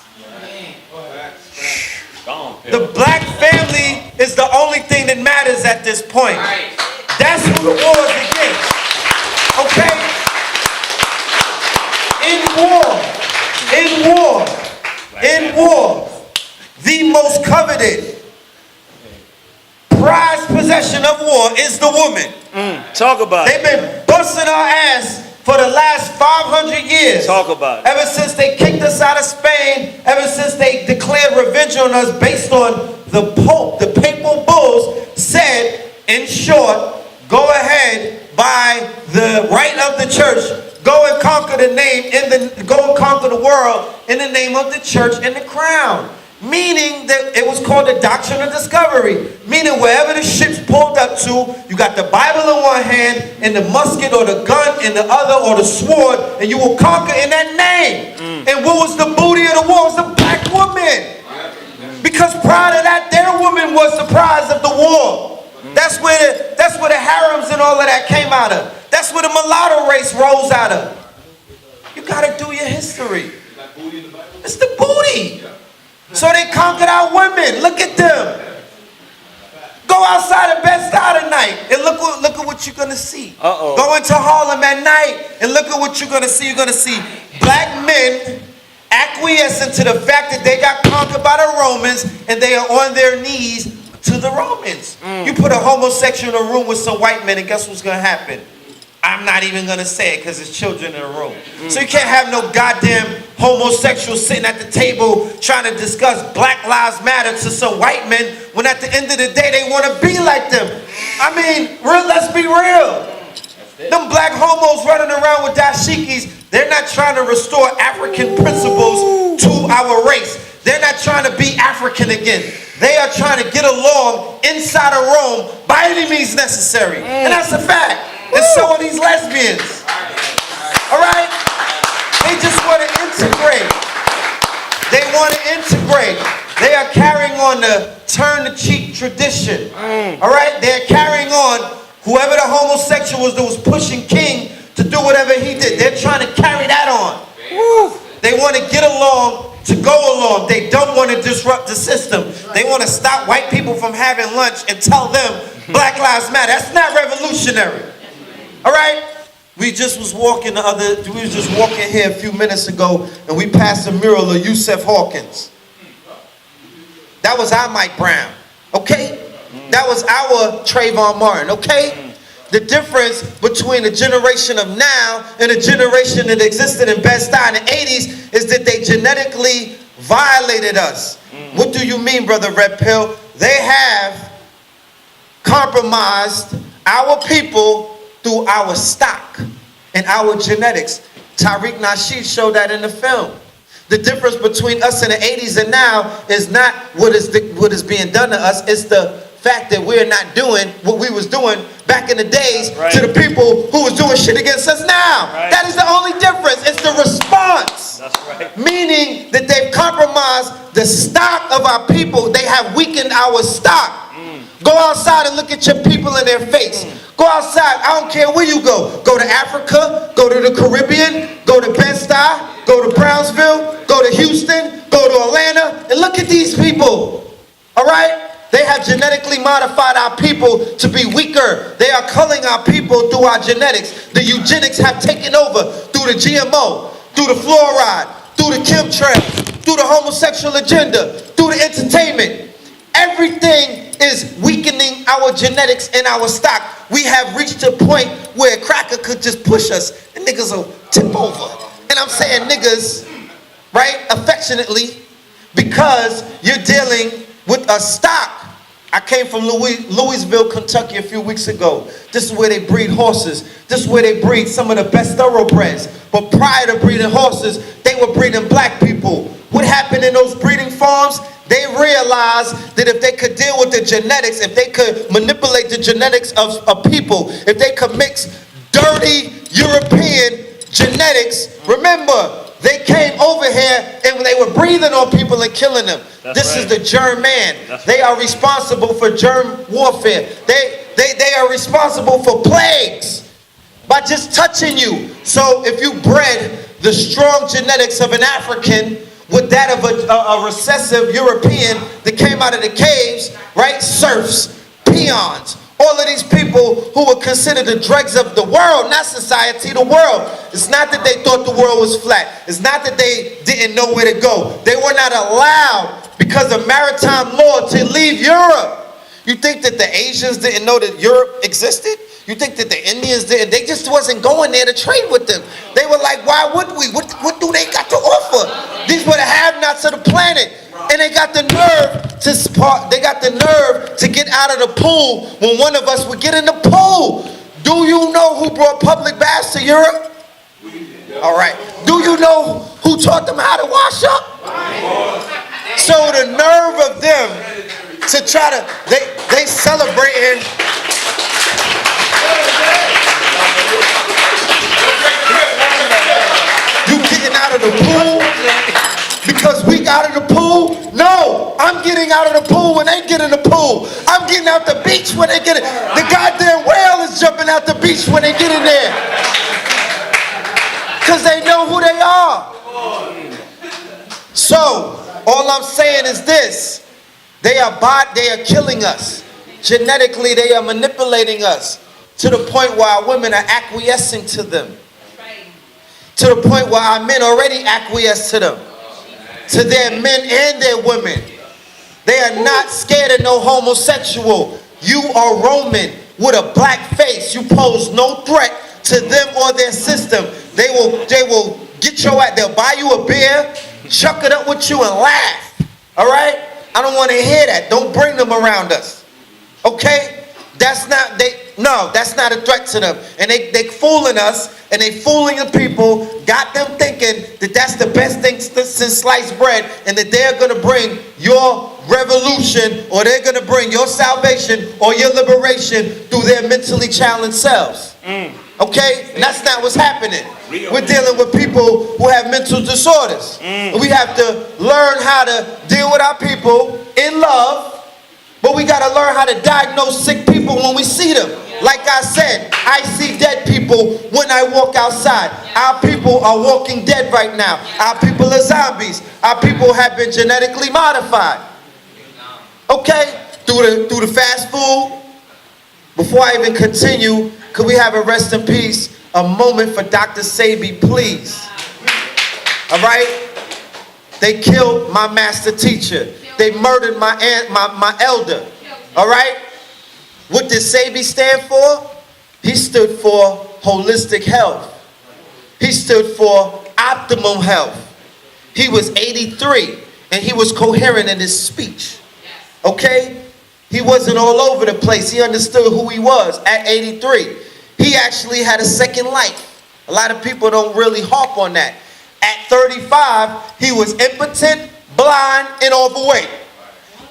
The black family is the only thing that matters at this point. That's who the war is against. Okay? In war, the most coveted, prized possession of war is the woman. Talk about it. They've been busting our ass for the last 500 years. Talk about it. Ever since they kicked us out of Spain, ever since they declared revenge on us based on the Pope, the papal bulls said, in short, go ahead by the right of the church. Go and conquer go and conquer the world in the name of the church and the crown. Meaning that it was called the doctrine of discovery. Meaning wherever the ship's pulled up to, you got the Bible in one hand and the musket or the gun in the other or the sword, and you will conquer in that name. And what was the booty of the war? It was the black woman. Because prior to that, their woman was the prize of the war. That's where the harems and all of that came out of. That's where the mulatto race rose out of. You gotta do your history. It's the booty. So they conquered our women. Look at them. Go outside of Bed-Stuy tonight and look at what you're gonna see. Go into Harlem at night and look at what you're gonna see. You're gonna see black men acquiescing to the fact that they got conquered by the Romans and they are on their knees to the Romans. You put a homosexual in a room with some white men and guess what's going to happen? I'm not even going to say it because it's children in the room. So you can't have no goddamn homosexual sitting at the table trying to discuss Black Lives Matter to some white men when at the end of the day they want to be like them. I mean, let's be real. Them black homos running around with dashikis, they're not trying to restore African principles to our race. They're not trying to be African again. They are trying to get along inside of Rome by any means necessary. And that's a fact. And so are these lesbians. All right? They just want to integrate. They want to integrate. They are carrying on the turn the cheek tradition. All right? They're carrying on whoever the homosexual was that was pushing King to do whatever he did. They're trying to carry that on. They want to get along to go along. They don't want to disrupt the system. They want to stop white people from having lunch and tell them Black Lives Matter. That's not revolutionary. All right? We was just walking here a few minutes ago and we passed a mural of Yusef Hawkins. That was our Mike Brown. Okay? That was our Trayvon Martin. Okay? The difference between the generation of now and the generation that existed in Bed-Stuy in the 80s is that they genetically violated us. What do you mean, Brother Red Pill? They have compromised our people through our stock and our genetics. Tariq Nasheed showed that in the film. The difference between us in the 80s and now is not what is being done to us. It's the fact that we're not doing what we was doing back in the days to the people who was doing shit against us now. That is the only difference. It's the response. Meaning that they've compromised the stock of our people. They have weakened our stock. Go outside and look at your people in their face. Go outside. I don't care where you go. Go to Africa. Go to the Caribbean. Go to Bed-Stuy. Go to Brownsville. Go to Houston. Go to Atlanta. And look at these people. All right? They have genetically modified our people to be weaker. They are culling our people through our genetics. The eugenics have taken over through the GMO, through the fluoride, through the chemtrails, through the homosexual agenda, through the entertainment. Everything is weakening our genetics and our stock. We have reached a point where a cracker could just push us and niggas will tip over. And I'm saying niggas, right, affectionately, because you're dealing with a stock. I came from Louisville, Kentucky a few weeks ago. This is where they breed horses. This is where they breed some of the best thoroughbreds. But prior to breeding horses, they were breeding black people. What happened in those breeding farms? They realized that if they could deal with the genetics, if they could manipulate the genetics of people, if they could mix dirty European genetics, remember, they came over here and they were breathing on people and killing them. This is the germ man. They are responsible for germ warfare. They are responsible for plagues by just touching you. So if you bred the strong genetics of an African with that of a recessive European that came out of the caves, right? Serfs, peons, all of these people who were considered the dregs of the world, not society, the world. It's not that they thought the world was flat. It's not that they didn't know where to go. They were not allowed because of maritime law to leave Europe. You think that the Asians didn't know that Europe existed? You think that the Indians didn't? They just wasn't going there to trade with them. They were like, why would we? What do they got to offer? These were the have-nots of the planet. And they got the nerve to get out of the pool when one of us would get in the pool. Do you know who brought public baths to Europe? All right. Do you know who taught them how to wash up? So the nerve of them to try to, they celebrating. You getting out of the pool because we got out of the pool? No, I'm getting out of the pool when they get in the pool. I'm getting out the beach when they get in. The goddamn whale is jumping out the beach when they get in there. Because they know who they are. So, all I'm saying is this. They are killing us. Genetically, they are manipulating us to the point where our women are acquiescing to them. To the point where our men already acquiesce to them. to their men and their women. They are not scared of no homosexual. You are Roman with a black face. You pose no threat to them or their system. They will get your ass. They'll buy you a beer, chuck it up with you and laugh. All right? I don't want to hear that. Don't bring them around us. Okay? That's not a threat to them. And they fooling us, and they fooling the people, got them thinking that that's the best thing since sliced bread, and that they're going to bring your revolution, or they're going to bring your salvation or your liberation through their mentally challenged selves. Okay? And that's not what's happening. We're dealing with people who have mental disorders. We have to learn how to deal with our people in love. But we got to learn how to diagnose sick people when we see them. Like I said, I see dead people when I walk outside. Our people are walking dead right now. Our people are zombies. Our people have been genetically modified. Okay? Through the fast food. Before I even continue, could we have a rest in peace? A moment for Dr. Sebi, please. All right? They killed my master teacher. They murdered my elder. All right? What did Sebi stand for? He stood for holistic health. He stood for optimum health. He was 83 and he was coherent in his speech. Okay? He wasn't all over the place. He understood who he was at 83. He actually had a second life. A lot of people don't really harp on that. At 35, he was impotent, blind, and overweight.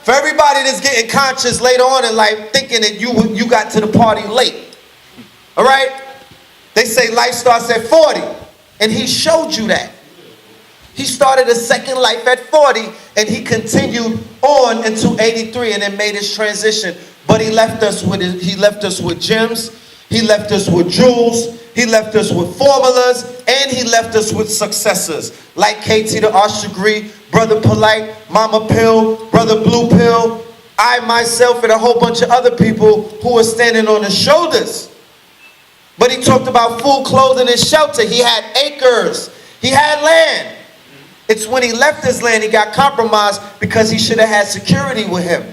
For everybody that's getting conscious later on in life, thinking that you got to the party late. All right? They say life starts at 40, and he showed you that. He started a second life at 40, and he continued on into 83, and then made his transition. But he left us with gems. He left us with jewels. He left us with formulas, and he left us with successors like KT the Arch Degree, Brother Polite, Mama Pill, Brother Blue Pill, I myself, and a whole bunch of other people who were standing on his shoulders. But he talked about food, clothing, and shelter. He had acres. He had land. It's when he left his land he got compromised because he should have had security with him.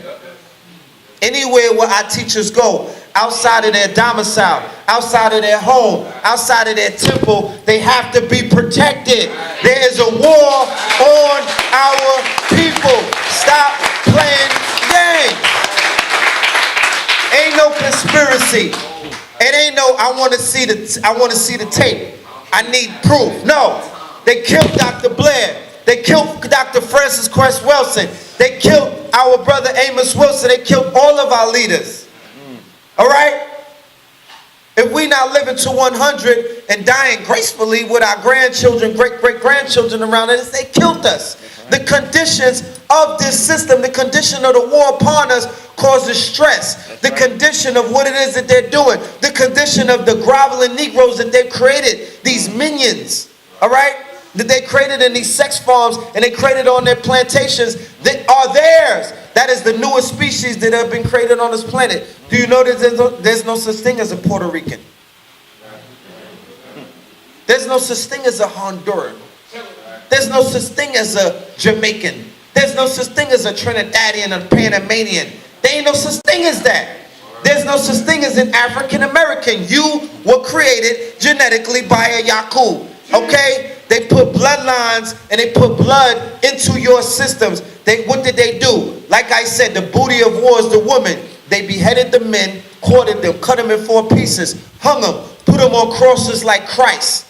Anywhere where our teachers go, outside of their domicile, outside of their home, outside of their temple, they have to be protected. There is a war on our people. Stop playing games. Ain't no conspiracy. It ain't no I want to see the tape. I need proof. No. They killed Dr. Blair. They killed Dr. Francis Cress Wilson. They killed our brother Amos Wilson. They killed all of our leaders. All right? If we not living to 100 and dying gracefully with our grandchildren, great-great-grandchildren around us, they killed us. The conditions of this system, the condition of the war upon us causes stress. The condition of what it is that they're doing. The condition of the groveling Negroes that they've created. These minions. All right? That they created in these sex farms and they created on their plantations that are theirs. That is the newest species that have been created on this planet. Do you know that there's no such thing as a Puerto Rican? There's no such thing as a Honduran. There's no such thing as a Jamaican. There's no such thing as a Trinidadian or Panamanian. There ain't no such thing as that. There's no such thing as an African American. You were created genetically by a Yakub. Okay? They put bloodlines and they put blood into your systems. What did they do? Like I said, the booty of war is the woman. They beheaded the men, quartered them, cut them in 4 pieces, hung them, put them on crosses like Christ,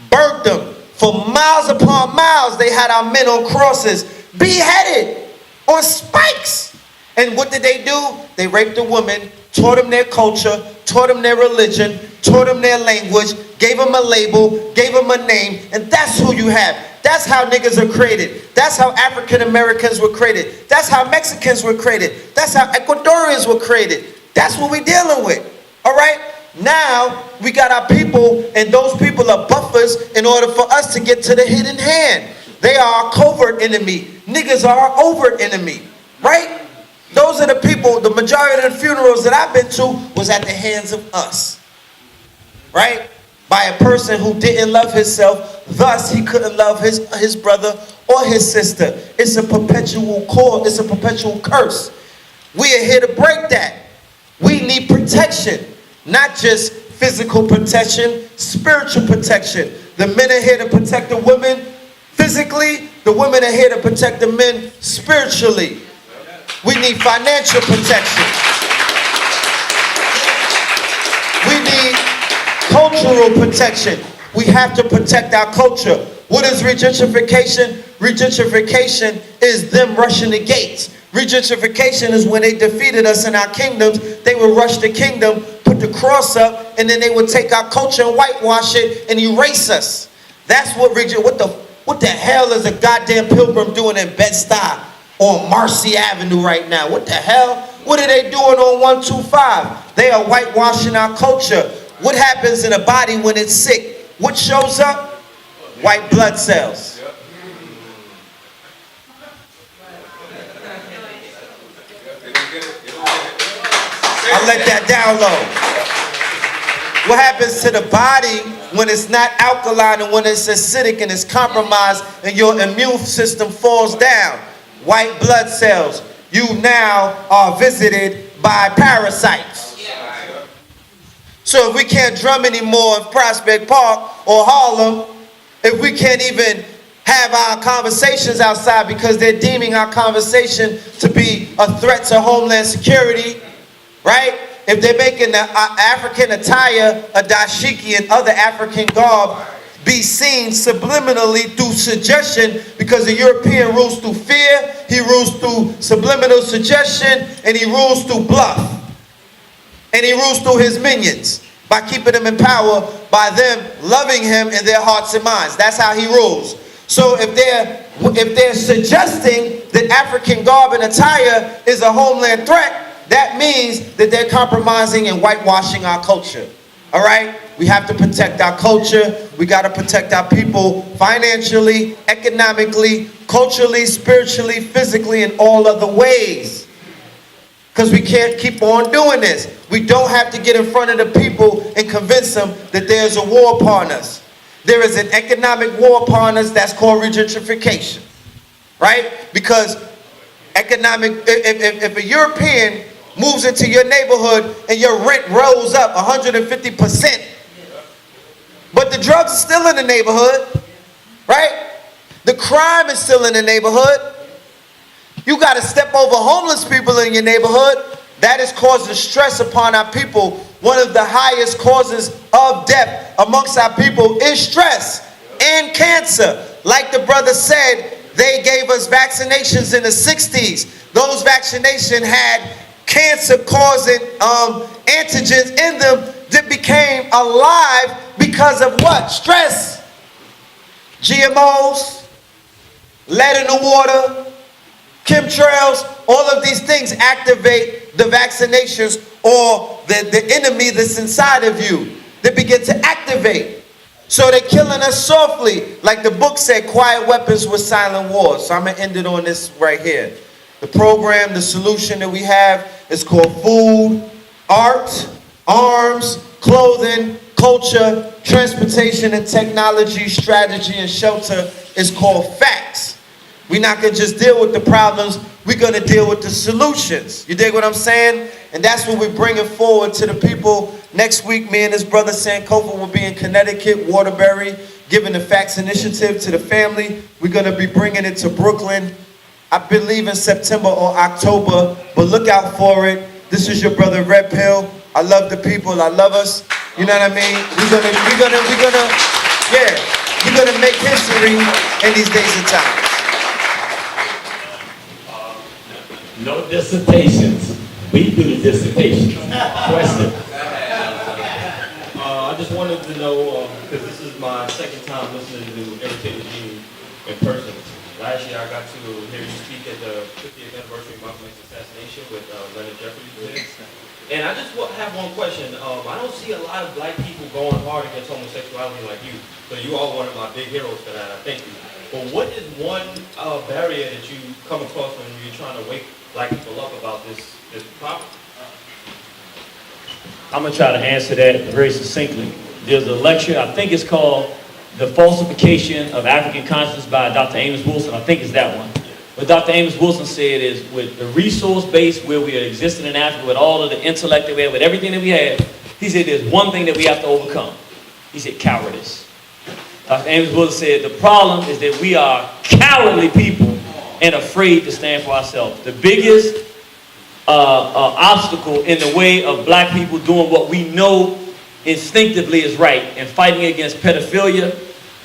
burnt them. For miles upon miles, they had our men on crosses, beheaded on spikes. And what did they do? They raped a woman, taught them their culture, taught them their religion, taught them their language, gave them a label, gave them a name, and that's who you have. That's how niggas are created. That's how African Americans were created. That's how Mexicans were created. That's how Ecuadorians were created. That's what we're dealing with. All right? Now, we got our people, and those people are buffers in order for us to get to the hidden hand. They are our covert enemy. Niggas are our overt enemy. Right? Those are the people, the majority of the funerals that I've been to was at the hands of us. Right? by a person who didn't love himself, thus he couldn't love his brother or his sister. It's a perpetual core, it's a perpetual curse. We are here to break that. We need protection, not just physical protection, spiritual protection. The men are here to protect the women physically, the women are here to protect the men spiritually. We need financial protection. We need cultural protection. We have to protect our culture. What is regentrification? Regentrification is them rushing the gates. Regentrification is when they defeated us in our kingdoms, they would rush the kingdom, put the cross up, and then they would take our culture and whitewash it and erase us. That's what what the hell is a goddamn pilgrim doing in Bed-Stuy on Marcy Avenue right now? What the hell? What are they doing on 125? They are whitewashing our culture. What happens in a body when it's sick? What shows up? White blood cells. I'll let that down low. What happens to the body when it's not alkaline and when it's acidic and it's compromised and your immune system falls down? White blood cells. You now are visited by parasites. So if we can't drum anymore in Prospect Park or Harlem, if we can't even have our conversations outside because they're deeming our conversation to be a threat to homeland security, right? If they're making the African attire, a dashiki and other African garb be seen subliminally through suggestion, because the European rules through fear, he rules through subliminal suggestion, and he rules through bluff. And he rules through his minions by keeping them in power, by them loving him in their hearts and minds. That's how he rules. So if they're suggesting that African garb and attire is a homeland threat, that means that they're compromising and whitewashing our culture. All right? We have to protect our culture. We got to protect our people financially, economically, culturally, spiritually, physically, in all other ways. Because we can't keep on doing this. We don't have to get in front of the people and convince them that there's a war upon us. There is an economic war upon us that's called regentrification. Right? Because if a European moves into your neighborhood and your rent rolls up 150%, but the drugs are still in the neighborhood, right? The crime is still in the neighborhood. You got to step over homeless people in your neighborhood. That is causing stress upon our people. One of the highest causes of death amongst our people is stress and cancer. Like the brother said, they gave us vaccinations in the 60s. Those vaccinations had cancer-causing antigens in them that became alive because of what? Stress. GMOs, lead in the water, chemtrails, all of these things activate the vaccinations or the enemy that's inside of you. They begin to activate. So they're killing us softly. Like the book said, quiet weapons with silent wars. So I'm going to end it on this right here. The program, the solution that we have is called food, art, arms, clothing, culture, transportation and technology, strategy and shelter is called facts. We're not going to just deal with the problems, we're going to deal with the solutions. You dig what I'm saying? And that's what we're bringing forward to the people. Next week, me and his brother Sankofa will be in Connecticut, Waterbury, giving the Facts Initiative to the family. We're going to be bringing it to Brooklyn, I believe in September or October, but look out for it. This is your brother Red Pill. I love the people, I love us. You know what I mean? We're gonna make history in these days and times. No dissertations. We do the dissertations. Question. I just wanted to know, because this is my second time listening to Heritage Gene in person. Last year I got to hear you speak at the 50th anniversary of Malcolm X's assassination with Leonard Jeffries. And I just have one question. I don't see a lot of black people going hard against homosexuality like you. So you are one of my big heroes for that. I thank you. But what is one barrier that you come across when you're trying to wake black people up about this problem? I'm going to try to answer that very succinctly. There's a lecture, I think it's called The Falsification of African Consciousness by Dr. Amos Wilson. I think it's that one. What Dr. Amos Wilson said is, with the resource base where we are existing in Africa, with all of the intellect that we have, with everything that we have, he said there's one thing that we have to overcome. He said cowardice. Dr. Amos Wilson said the problem is that we are cowardly people and afraid to stand for ourselves. The biggest obstacle in the way of black people doing what we know instinctively is right and fighting against pedophilia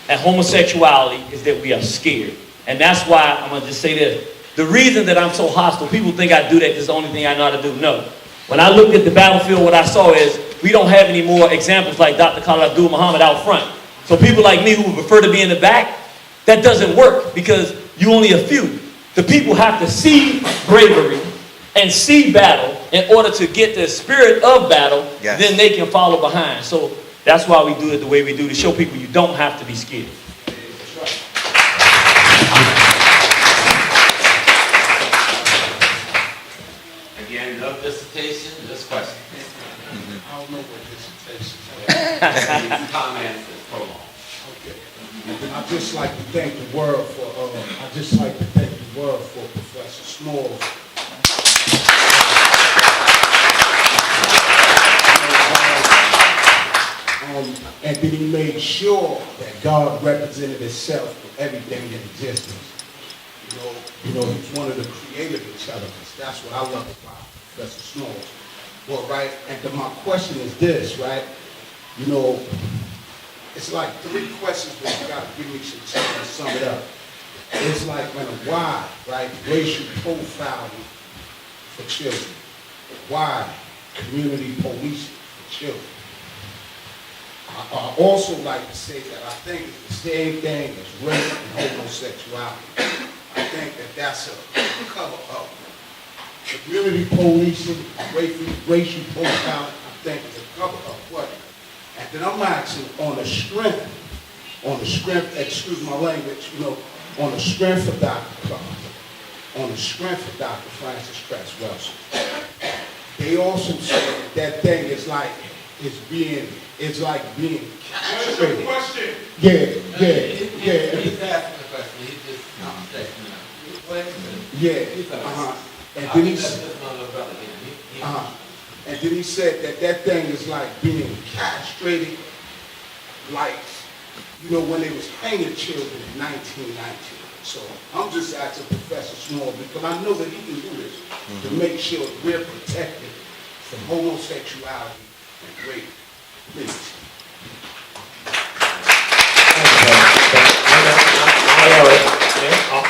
and homosexuality is that we are scared. And that's why I'm going to just say this. The reason that I'm so hostile, people think I do that because it's the only thing I know how to do. No. When I looked at the battlefield, what I saw is we don't have any more examples like Dr. Khalid Abdul Muhammad out front. So people like me who would prefer to be in the back, that doesn't work because you only a few. The people have to see bravery and see battle in order to get the spirit of battle, yes. Then they can follow behind. So that's why we do it the way we do, to show people you don't have to be scared. Again, no dissertation, just questions. I don't know what dissertation is. Comments and prolong. Okay. I'd just like to thank the world for Professor Smalls. And then he made sure that God represented himself with everything in existence. You know, he's one of the creative intelligence. That's what I love about Professor Smalls. Well, right, and then my question is this, right? You know, it's like 3 questions, but you gotta give me some time to sum it up. It's like when a why, right, racial profiling for children. Why community policing for children. I also like to say that I think it's the same thing as rape and homosexuality. I think that that's a cover-up. Community policing, racial profiling, I think is a cover-up. What? And then I'm asking on the strength, excuse my language, on the strength of Dr. Clark, on the strength of Dr. Francis Cress Wilson. They also say that thing is like being castrated. Yeah. He's asking the question. He's just And then he said that thing is like being castrated, like, when they was hanging children in 1919. So I'm just asking Professor Small because I know that he can do this to make sure we're protected from homosexuality and rape. Please.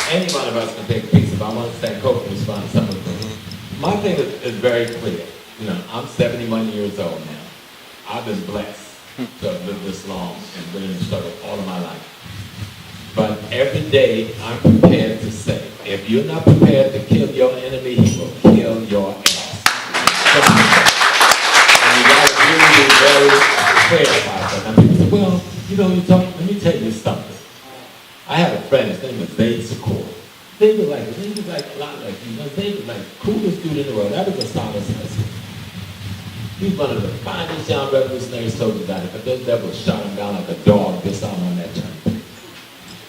Any one of us can take a piece of. I want to thank Coach and respond to some of them. My thing is very clear. I'm 71 years old now. I've been blessed to live this long and been in the struggle all of my life. But every day I'm prepared to say, if you're not prepared to kill your enemy, he will kill your ass. And you got to really be very clear about that. And people say, well, let me tell you something. I had a friend, his name was Zayd Shakur. They was like a lot like you. They was like the coolest dude in the world. That was Osiris Mann. He was one of the finest young revolutionary soldiers out there, but those devils shot him down like a dog disarmed on that turn.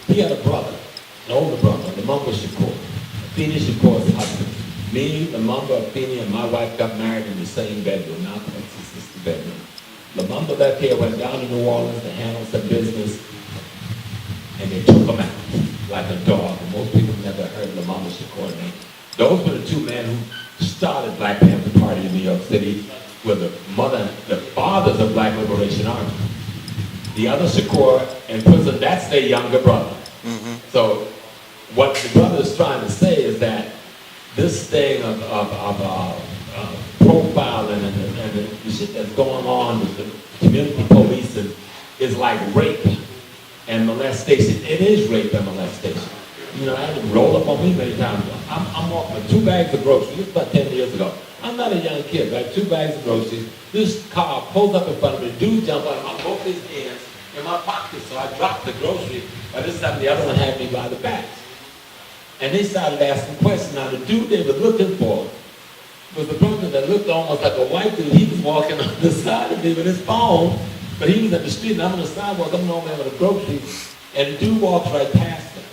He had a brother, an older brother, Lamumba Shakur. Athena Shakur's husband. Me, Lamumba, Athena, and my wife got married in the same bedroom, now Texas sister bedroom. Lamumba left here, went down to New Orleans to handle some business, and they took him out like a dog. And most people never heard Lamumba Shakur name. Those were the 2 men who started Black Panther Party in New York City, were the fathers of Black Liberation Army. The other Shakur in prison, that's their younger brother. So what the brother is trying to say is that this thing of profiling and the shit that's going on with the community policing is like rape and molestation. It is rape and molestation. I had to roll up on me many times. I'm walking with 2 bags of groceries. This was about 10 years ago. I'm not a young kid. I had 2 bags of groceries. This car pulls up in front of me. Dude jumped on my both his hands in my pocket. So I dropped the grocery. By this time, the other one had me by the back. And they started asking questions. Now, the dude they were looking for was the brother that looked almost like a white dude. He was walking on the side of me with his phone, But he was in the street, and I'm on the sidewalk, I'm normally on the grocery, and the dude walks right past him.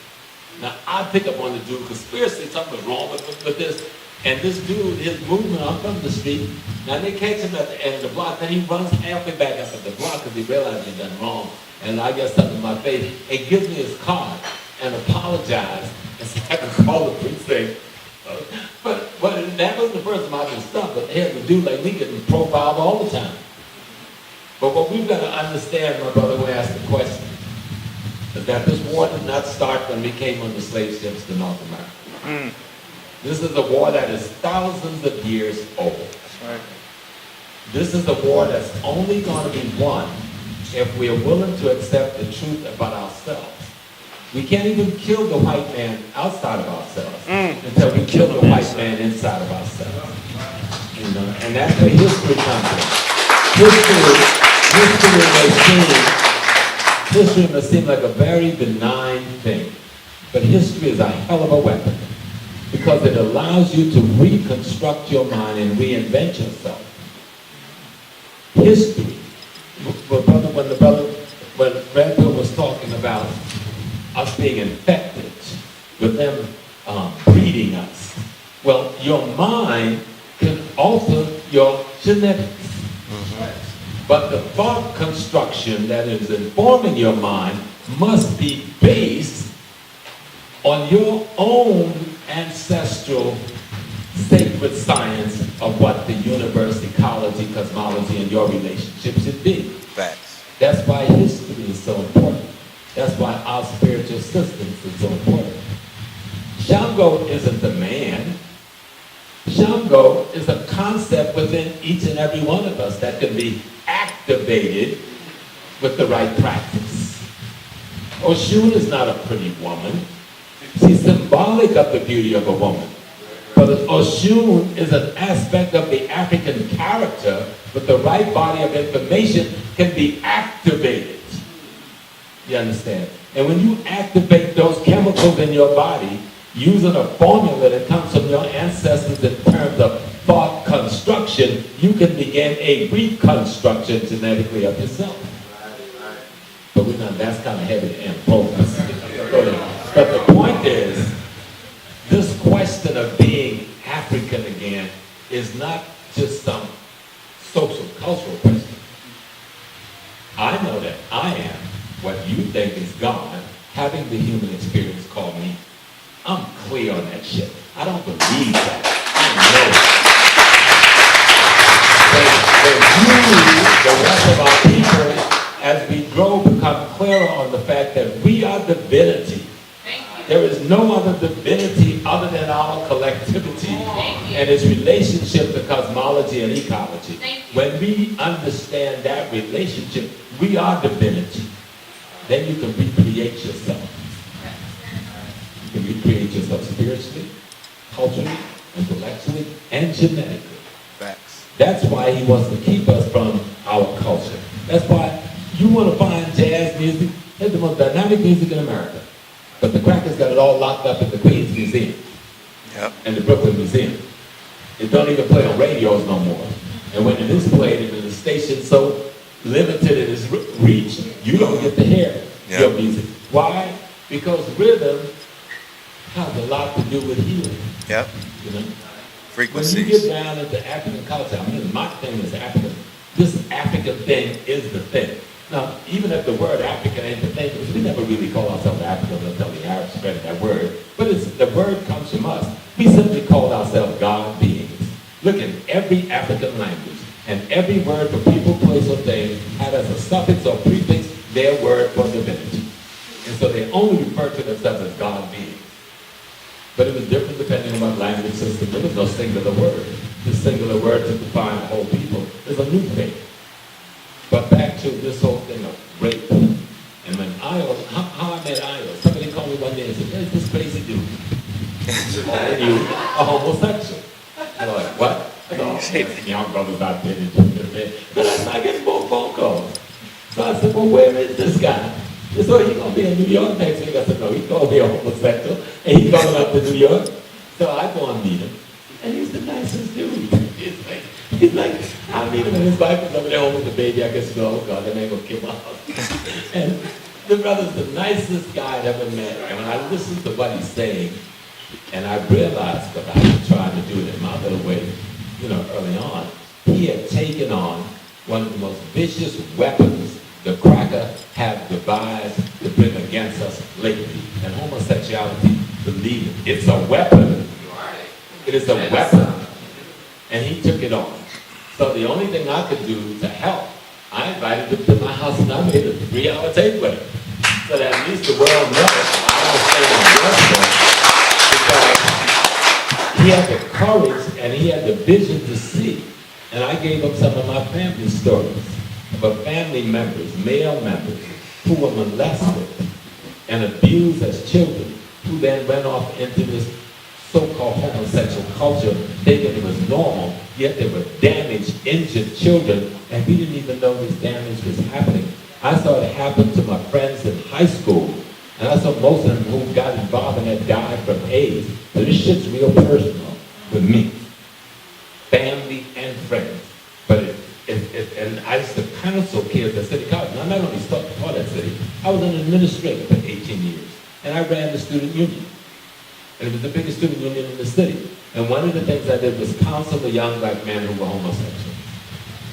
Now, I pick up on the dude, conspiracy, something was wrong with this. And this dude, his movement up from the street, now they catch him at the end of the block, then he runs halfway back up at the block because he realized he'd done wrong. And I got something in my face, and gives me his card and apologized and said I can call the precinct. But that wasn't the first time I've been stuck, but here's a dude like me getting profiled all the time. But what we've got to understand, my brother, when I asked the question, is that this war did not start when we came on the slave ships to North America. This is a war that is thousands of years old. That's right. This is a war that's only going to be won if we are willing to accept the truth about ourselves. We can't even kill the white man outside of ourselves until we kill the white man inside of ourselves. You know? And that's where history comes in. History may seem like a very benign thing, but history is a hell of a weapon because it allows you to reconstruct your mind and reinvent yourself. History, when Red Pill was talking about us being infected, with them breeding us, well, your mind can alter your genetics. But the thought construction that is informing your mind must be based on your own ancestral sacred science of what the universe, ecology, cosmology, and your relationship should be. Facts. That's why history is so important. That's why our spiritual systems is so important. Shango isn't the man. Shango is a concept within each and every one of us that can be activated with the right practice. Oshun is not a pretty woman. She's symbolic of the beauty of a woman. But Oshun is an aspect of the African character with the right body of information can be activated. You understand? And when you activate those chemicals in your body, using a formula that comes from your ancestors in terms of thought construction, you can begin a reconstruction genetically of yourself. But we're not, that's kind of heavy and focused. But the point is, this question of being African again is not just some social, cultural question. I know that I am what you think is God, having the human experience called me. I'm clear on that shit. I don't believe that. I know. But you, the rest of our people, as we grow, become clearer on the fact that we are divinity. There is no other divinity other than our collectivity and its relationship to cosmology and ecology. When we understand that relationship, we are divinity. Then you can recreate yourself. You can recreate yourself spiritually, culturally, intellectually, and genetically. Facts. That's why he wants to keep us from our culture. That's why you want to find jazz music. It's the most dynamic music in America. But the crackers got it all locked up at the Queens Museum and the Brooklyn Museum. It don't even play on radios no more. And when it is played and the station's so limited in its reach, you don't get to hear your music. Why? Because rhythm has a lot to do with healing. Yep. You know? Frequencies. When you get down into African culture, I mean, my thing is African. This African thing is the thing. Now, even if the word African ain't the thing, because we never really call ourselves African until the Arabs spread that word, but the word comes from us. We simply call ourselves God beings. Look at every African language, and every word for people, place, or thing had as a suffix or prefix their word for divinity. And so they only refer to themselves as God beings. But it was different depending on what language system. There was no singular word. The singular word to define a whole people is a new thing. But back to this whole thing of rape. And when how I met Io, somebody called me one day and said, there's this crazy dude. And you a homosexual. And I'm like, what? I said, young brother's not dead. But I started getting more phone calls. So I said, well, where is this guy? And so he's going to be in New York next week. I said, no, he's going to be a homosexual. And he's going up to New York. So I go and meet him. And he's the nicest dude. He's like, I I meet him and his wife was over there home with the baby. I guess, oh God, that ain't gonna kill my house. And the brother's the nicest guy I'd ever met. And when I listened to what he's saying, and I realized, because I was trying to do it in my little way, early on, he had taken on one of the most vicious weapons the cracker have devised to bring against us lately. And homosexuality, believe it, it's a weapon. It is a weapon. And he took it on. So the only thing I could do to help, I invited him to my house and I made a 3-hour tape with him. So that at least the world knows I don't say I'm because he had the courage and he had the vision to see. And I gave him some of my family stories of family members, male members, who were molested and abused as children, who then went off into this so-called homosexual culture, thinking it was normal, yet they were damaged, injured children, and we didn't even know this damage was happening. I saw it happen to my friends in high school, and I saw most of them who got involved and had died from AIDS. So this shit's real personal with me, family and friends. But and I used to counsel kids at City College. And I not only taught at City, I was an administrator for 18 years, and I ran the student union. And it was the biggest student union in the city. And one of the things I did was counsel the young black men who were homosexual.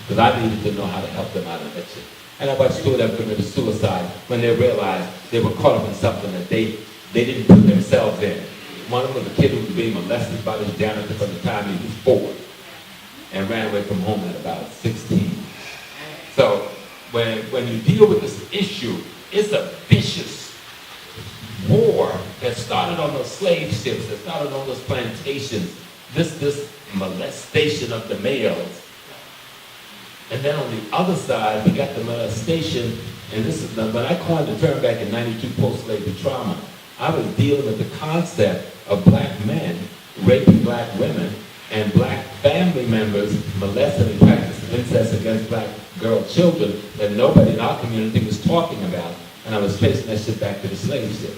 Because I needed to know how to help them out of that shit. And I watched two of them commit suicide when they realized they were caught up in something that they didn't put themselves in. One of them was a kid who was being molested by his janitor from the time he was 4 and ran away from home at about 16. So when you deal with this issue, it's a vicious war that started on those slave ships, that started on those plantations, this molestation of the males. And then on the other side, we got the molestation, and this is when I coined the term back in '92, post-slavery trauma. I was dealing with the concept of black men raping black women and black family members molesting and practicing incest against black girl children that nobody in our community was talking about. And I was tracing that shit back to the slave ship.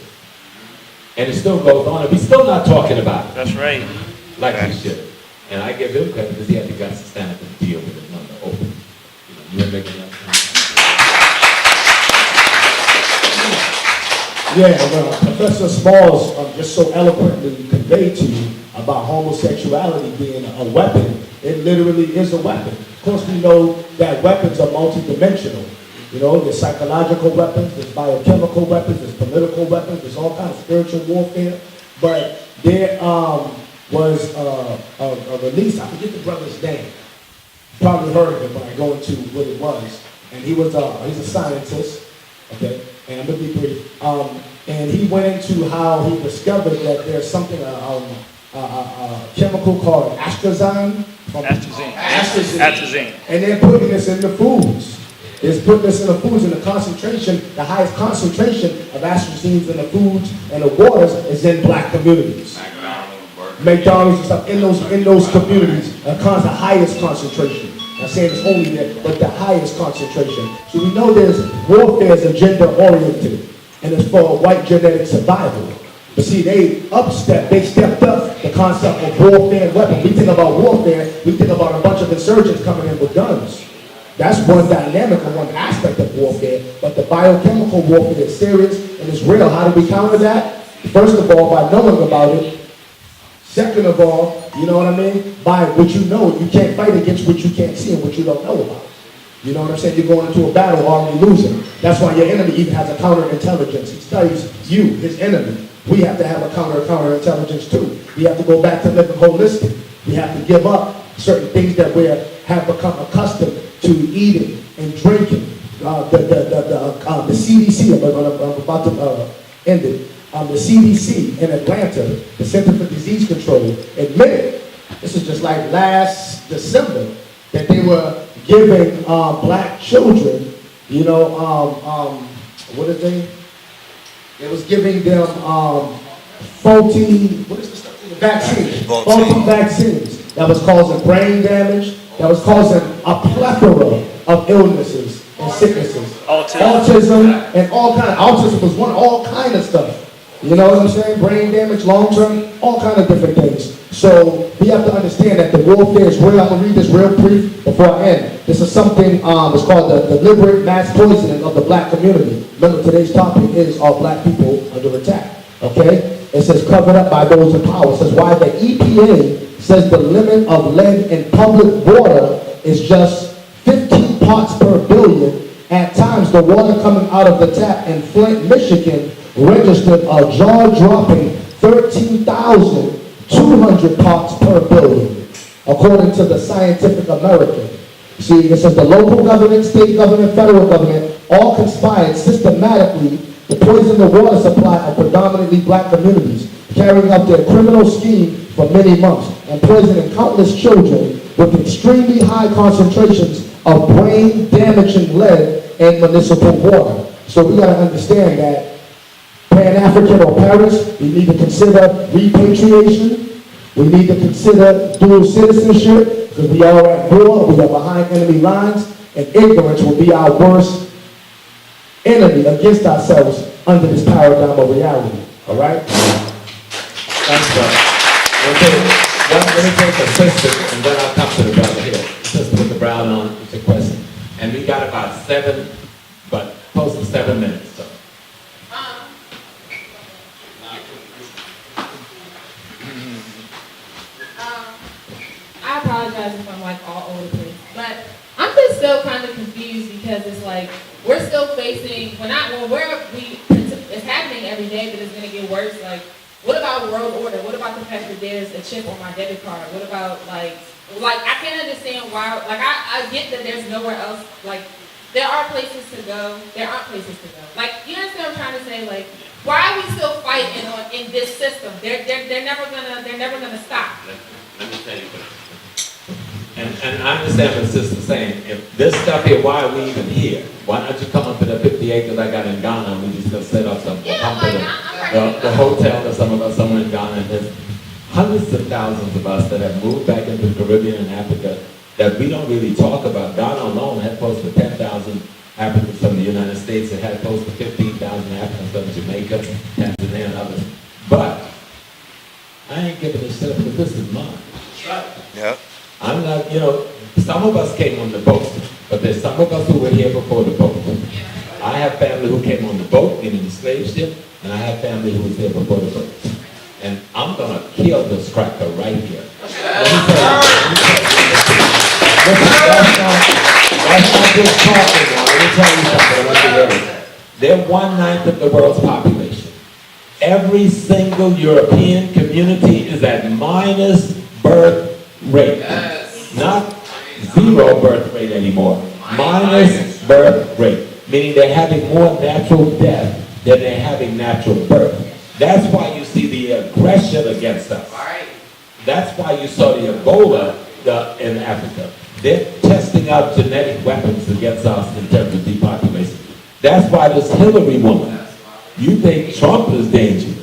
And it still goes on, and we're still not talking about it. That's right. Like we should. And I give him credit because he had the guts to stand up and deal with it on the open. You ain't making that sense. Yeah, well, Professor Smalls just so eloquently conveyed to you about homosexuality being a weapon. It literally is a weapon. Of course, we know that weapons are multidimensional. There's psychological weapons, there's biochemical weapons, there's political weapons, there's all kinds of spiritual warfare. But there was a release, I forget the brother's name. Probably heard of it when I go into what it was. And he's a scientist, okay? And I'm gonna be brief. And he went into how he discovered that there's something, a chemical called astrazine. Atrazine. And they're putting this in the foods. It's putting this in the foods, and the concentration, the highest concentration of astrazines in the foods and the waters is in black communities. McDonald's and stuff, in those communities, the highest concentration. I'm saying it's only there, but the highest concentration. So we know there's warfare is agenda oriented, and it's for white genetic survival. But see, they stepped up the concept of warfare and weapon. We think about warfare, we think about a bunch of insurgents coming in with guns. That's one dynamic or one aspect of warfare, but the biochemical warfare is serious and it's real. How do we counter that? First of all, by knowing about it. Second of all, you know what I mean? By what you know. You can't fight against what you can't see and what you don't know about. You know what I'm saying? You're going into a battle already losing. That's why your enemy even has a counterintelligence. He studies you, his enemy. We have to have a counterintelligence too. We have to go back to living holistic. We have to give up certain things that we have become accustomed to eating and drinking. The CDC, I'm about to end it. The CDC in Atlanta, the Center for Disease Control, admitted, this is just like last December, that they were giving black children, what is they? It was giving them faulty vaccines, faulty vaccines that was causing brain damage, that was causing a plethora of illnesses and sicknesses. Autism and all kind of, autism was all kind of stuff. You know what I'm saying? Brain damage, long term, all kind of different things. So we have to understand that the warfare is real. I'm gonna read this real brief before I end. This is something, it's called the deliberate mass poisoning of the black community. Remember, today's topic is all black people under attack, okay? It says covered up by those in power. It says why the EPA says the limit of lead in public water is just 15 parts per billion. At times, the water coming out of the tap in Flint, Michigan registered a jaw-dropping 13,200 parts per billion, according to the Scientific American. See, it says the local government, state government, federal government all conspired systematically to poison the water supply of predominantly black communities, carrying out their criminal scheme for many months and poisoning countless children with extremely high concentrations of brain-damaging lead in municipal water. So we gotta understand that Pan-African or Paris, we need to consider repatriation. We need to consider dual citizenship, because we are at war, we are behind enemy lines, and ignorance will be our worst enemy against ourselves under this paradigm of reality. All right? Thanks, brother. Let me take a sister, and then I'll come to the brother here. Sister with the brown on, it's a question. And we got about close to 7 minutes. So. I apologize if I'm like all over the place, but I'm just still kind of confused because it's like we're still facing it's happening every day, but it's gonna get worse. Like, what about world order? What about the fact that there's a chip on my debit card? What about like I can't understand why. Like I get that there's nowhere else. Like there are places to go. There aren't places to go. Like you understand what I'm trying to say? Like why are we still fighting in this system? They're never gonna stop. Let me tell you what. And I understand what the sister's saying. If this stuff here, why are we even here? Why don't you come up to the 50 acres I got in Ghana and we just go set up something? Come to the hotel that some of us somewhere in Ghana. And there's hundreds of thousands of us that have moved back into the Caribbean and Africa that we don't really talk about. Ghana alone had close to 10,000 Africans from the United States. It had close to 15,000 Africans from Jamaica, Tanzania, and others. But I ain't giving a shit because this is mine. Yep. I'm not, some of us came on the boat, but there's some of us who were here before the boat. I have family who came on the boat, meaning the slave ship, and I have family who was here before the boat. And I'm gonna kill this cracker right here. Let me tell you, that's not just talking now. Let me tell you something, I want you to hear it. They're 1/9 of the world's population. Every single European community is at minus birth rate. Not zero birth rate anymore. Minus birth rate. Meaning they're having more natural death than they're having natural birth. That's why you see the aggression against us. That's why you saw the Ebola in Africa. They're testing out genetic weapons against us in terms of depopulation. That's why this Hillary woman, you think Trump is dangerous.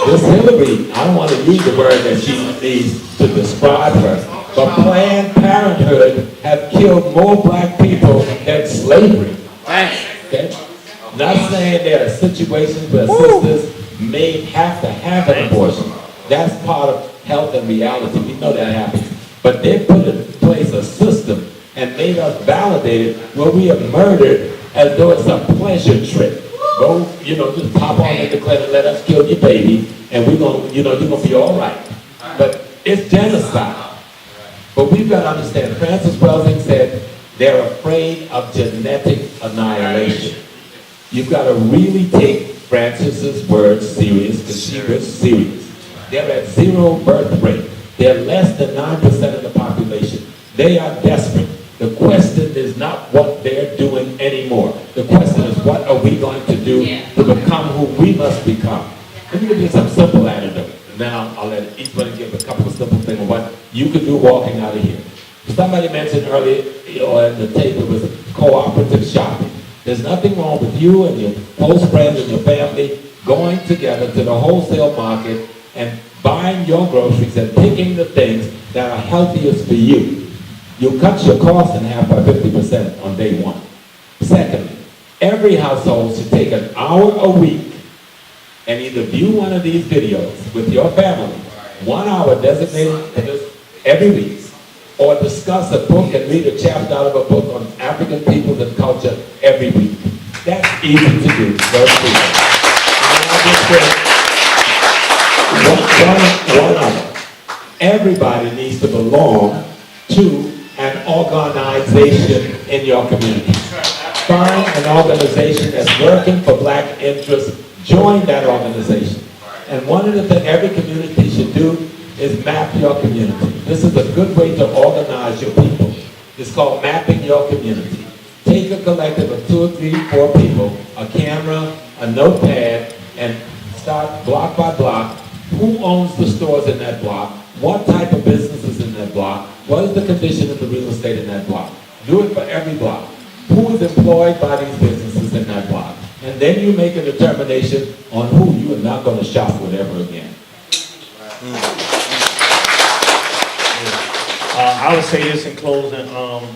This Hillary, I don't want to use the word that she needs to describe her, but Planned Parenthood have killed more black people than slavery. Okay? Not saying there are situations where sisters may have to have an abortion. That's part of health and reality. We know that happens. But they put in place a system and made us validate it where we are murdered as though it's a pleasure trip. Go, just pop on in the clinic, let us kill your baby, and we're gonna, you're gonna be all right. But it's genocide. But we've got to understand, Francis Welsing said they're afraid of genetic annihilation. You've got to really take Francis's words serious, because she was serious. They're at zero birth rate. They're less than 9% of the population. They are desperate. The question is not what they're doing anymore. The question is what are we going to do to become who we must become. Let me give you some simple anecdote. Now I'll let each one give a couple of simple things of what you could do walking out of here. Somebody mentioned earlier, at the table was cooperative shopping. There's nothing wrong with you and your close friends and your family going together to the wholesale market and buying your groceries and picking the things that are healthiest for you. You'll cut your costs in half by 50% on day one. Secondly, every household should take an hour a week and either view one of these videos with your family, 1 hour designated for this every week, or discuss a book and read a chapter out of a book on African peoples and culture every week. That's easy to do, very easy. And I just said, one hour. Everybody needs to belong to an organization in your community. Find an organization that's working for black interests, join that organization. And one of the things every community should do is map your community. This is a good way to organize your people. It's called mapping your community. Take a collective of 2 or 3, 4 people, a camera, a notepad, and start block by block. Who owns the stores in that block? What type of business is in that block? What is the condition of the real estate in that block? Do it for every block. Who is employed by these businesses in that block? And then you make a determination on who you are not going to shop with ever again. I would say this in closing,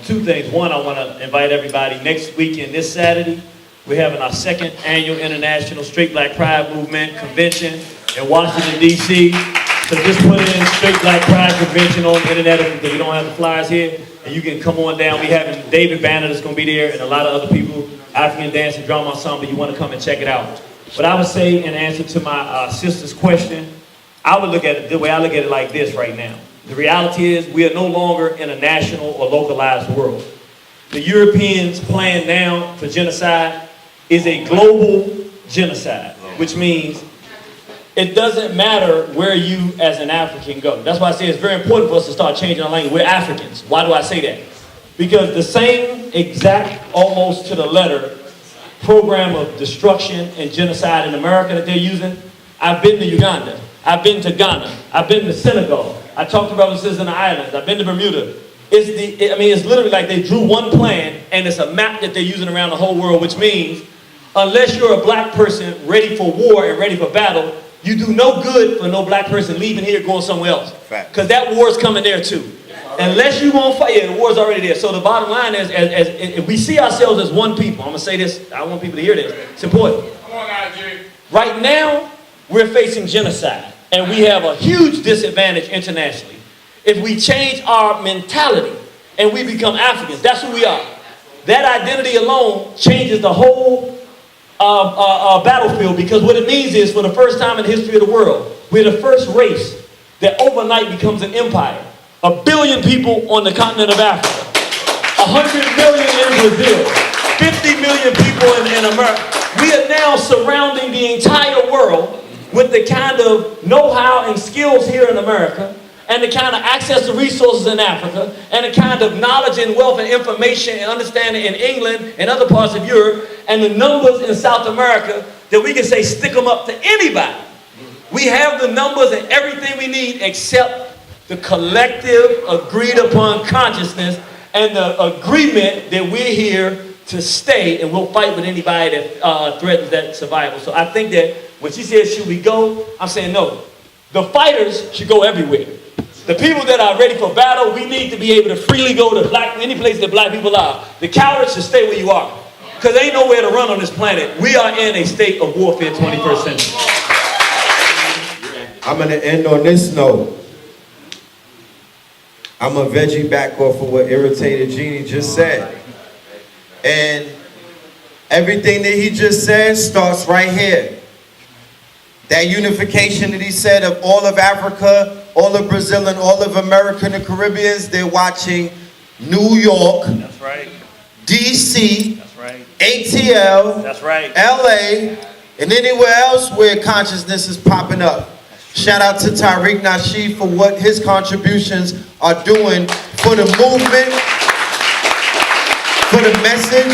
2 things. One, I want to invite everybody next weekend, this Saturday, we're having our 2nd annual International Straight Black Pride Movement Convention in Washington, D.C. So just put in Straight Black Pride Convention on the internet because we don't have the flyers here. And you can come on down. We having David Banner that's going to be there and a lot of other people, African Dance and Drama Ensemble. You want to come and check it out. But I would say in answer to my sister's question, I would look at it, the way I look at it like this right now. The reality is we are no longer in a national or localized world. The Europeans' plan now for genocide is a global genocide, which means it doesn't matter where you as an African go. That's why I say it's very important for us to start changing our language. We're Africans. Why do I say that? Because the same exact, almost to the letter, program of destruction and genocide in America that they're using, I've been to Uganda. I've been to Ghana. I've been to Senegal. I talked to brothers and sisters in the islands. I've been to Bermuda. It's literally like they drew one plan and it's a map that they're using around the whole world, which means unless you're a black person ready for war and ready for battle, you do no good for no black person leaving here going somewhere else. Because that war is coming there too. Unless you're going to fight, the war's already there. So the bottom line is, if we see ourselves as one people, I'm going to say this, I want people to hear this, it's important. Right now, we're facing genocide. And we have a huge disadvantage internationally. If we change our mentality and we become Africans, that's who we are. That identity alone changes the whole battlefield, because what it means is, for the first time in the history of the world, we're the first race that overnight becomes an empire. 1 billion people on the continent of Africa. 100 million in Brazil. 50 million people in America. We are now surrounding the entire world with the kind of know-how and skills here in America, and the kind of access to resources in Africa, and the kind of knowledge and wealth and information and understanding in England and other parts of Europe, and the numbers in South America that we can say stick them up to anybody. We have the numbers and everything we need except the collective agreed upon consciousness and the agreement that we're here to stay, and we'll fight with anybody that threatens that survival. So I think that when she says, should we go? I'm saying no. The fighters should go everywhere. The people that are ready for battle, we need to be able to freely go to any place that black people are. The cowards should stay where you are. Because there ain't nowhere to run on this planet. We are in a state of warfare 21st century. I'm going to end on this note. I'm a veggie back off of what Irritated Genie just said. And everything that he just said starts right here. That unification that he said of all of Africa, all of Brazil, and all of America and the Caribbeans, they're watching New York, that's right, DC, that's right, ATL, that's right, LA, and anywhere else where consciousness is popping up. Shout out to Tariq Nasheed for what his contributions are doing for the movement, for the message,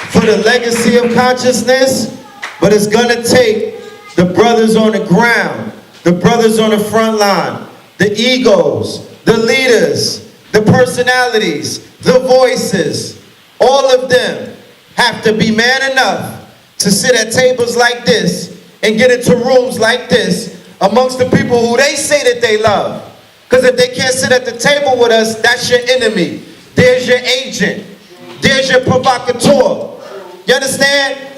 for the legacy of consciousness. But it's gonna take the brothers on the ground, the brothers on the front line, the egos, the leaders, the personalities, the voices, all of them have to be man enough to sit at tables like this and get into rooms like this amongst the people who they say that they love. Because if they can't sit at the table with us, that's your enemy. There's your agent. There's your provocateur. You understand?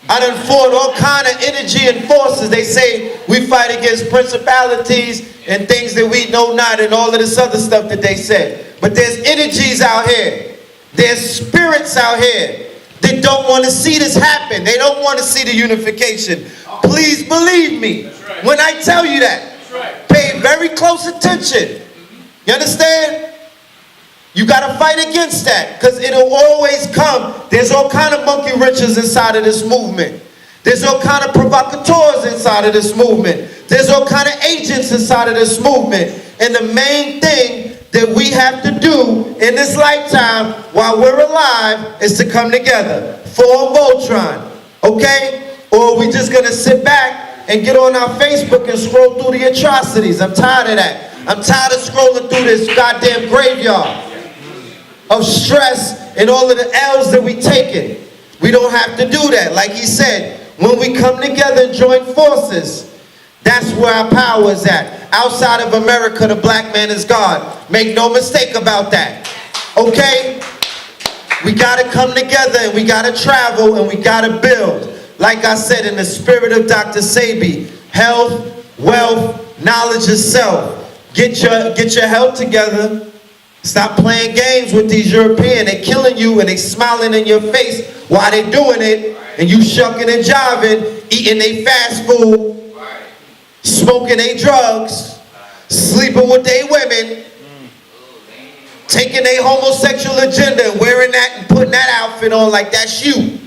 I done fought all kind of energy and forces. They say we fight against principalities and things that we know not and all of this other stuff that they said. But there's energies out here. There's spirits out here that don't want to see this happen. They don't want to see the unification. Please believe me when I tell you that. Pay very close attention. You understand? You got to fight against that because it'll always come. There's all kind of monkey wrenches inside of this movement. There's all kind of provocateurs inside of this movement. There's all kind of agents inside of this movement. And the main thing that we have to do in this lifetime while we're alive is to come together. Form Voltron. Okay? Or are we just going to sit back and get on our Facebook and scroll through the atrocities? I'm tired of that. I'm tired of scrolling through this goddamn graveyard of stress and all of the L's that we taking. We don't have to do that. Like he said, when we come together and join forces, that's where our power is at. Outside of America, the black man is God. Make no mistake about that. Okay? We got to come together and we got to travel and we got to build. Like I said, in the spirit of Dr. Sebi, health, wealth, knowledge of self. Get your health together. Stop playing games with these Europeans. They're killing you and they smiling in your face while they doing it. And you shucking and jiving, eating they fast food, smoking they drugs, sleeping with they women, taking their homosexual agenda and wearing that and putting that outfit on like that's you.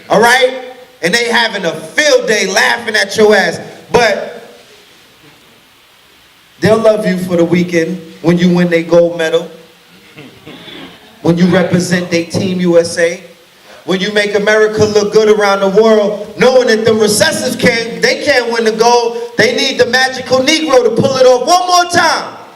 All right? And they having a field day laughing at your ass. But they'll love you for the weekend. When you win their gold medal, when you represent their Team USA, when you make America look good around the world, knowing that the recessives can't win the gold, they need the magical Negro to pull it off one more time.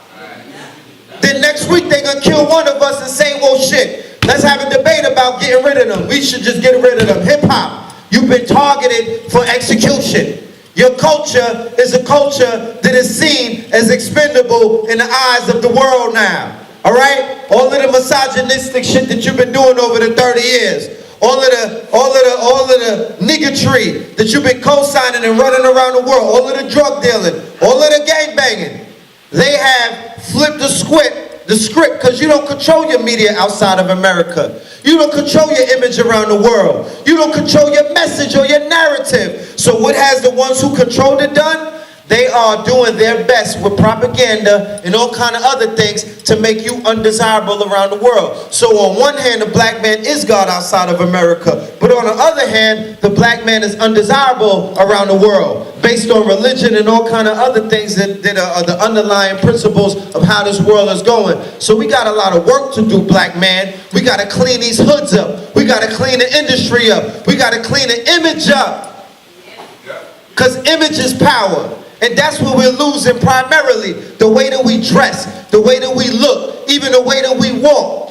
Then next week they're gonna kill one of us and say, well shit, let's have a debate about getting rid of them. We should just get rid of them. Hip hop, you've been targeted for execution. Your culture is a culture that is seen as expendable in the eyes of the world now. All right? All of the misogynistic shit that you've been doing over the 30 years. All of the niggatry that you've been co-signing and running around the world. All of the drug dealing. All of the gang banging. They have flipped the script because you don't control your media outside of America. You don't control your image around the world. You don't control your message or your narrative. So what has the ones who controlled it done? They are doing their best with propaganda and all kind of other things to make you undesirable around the world. So on one hand, the black man is God outside of America. But on the other hand, the black man is undesirable around the world based on religion and all kind of other things that are the underlying principles of how this world is going. So we got a lot of work to do, black man. We got to clean these hoods up. We got to clean the industry up. We got to clean the image up. Because image is power. And that's what we're losing primarily. The way that we dress, the way that we look, even the way that we walk.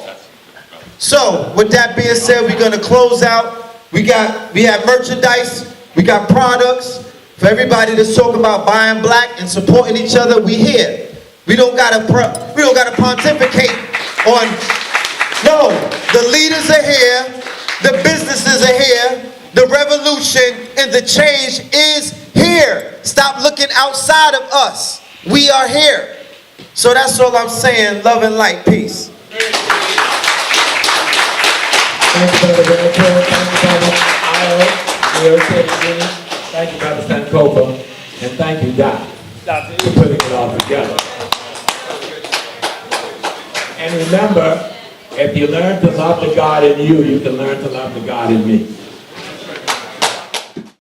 So, with that being said, we're going to close out. We have merchandise, we got products. For everybody that's talking about buying black and supporting each other, we here. We don't gotta pontificate on. No, the leaders are here, the businesses are here, the revolution and the change is here. Stop looking outside of us. We are here. So that's all I'm saying. Love and light. Peace. Thank you, Brother Redfield. Thank you, Brother Io. Thank you, Brother Sankofa. And thank you, Doc, for putting it all together. And remember, if you learn to love the God in you, you can learn to love the God in me.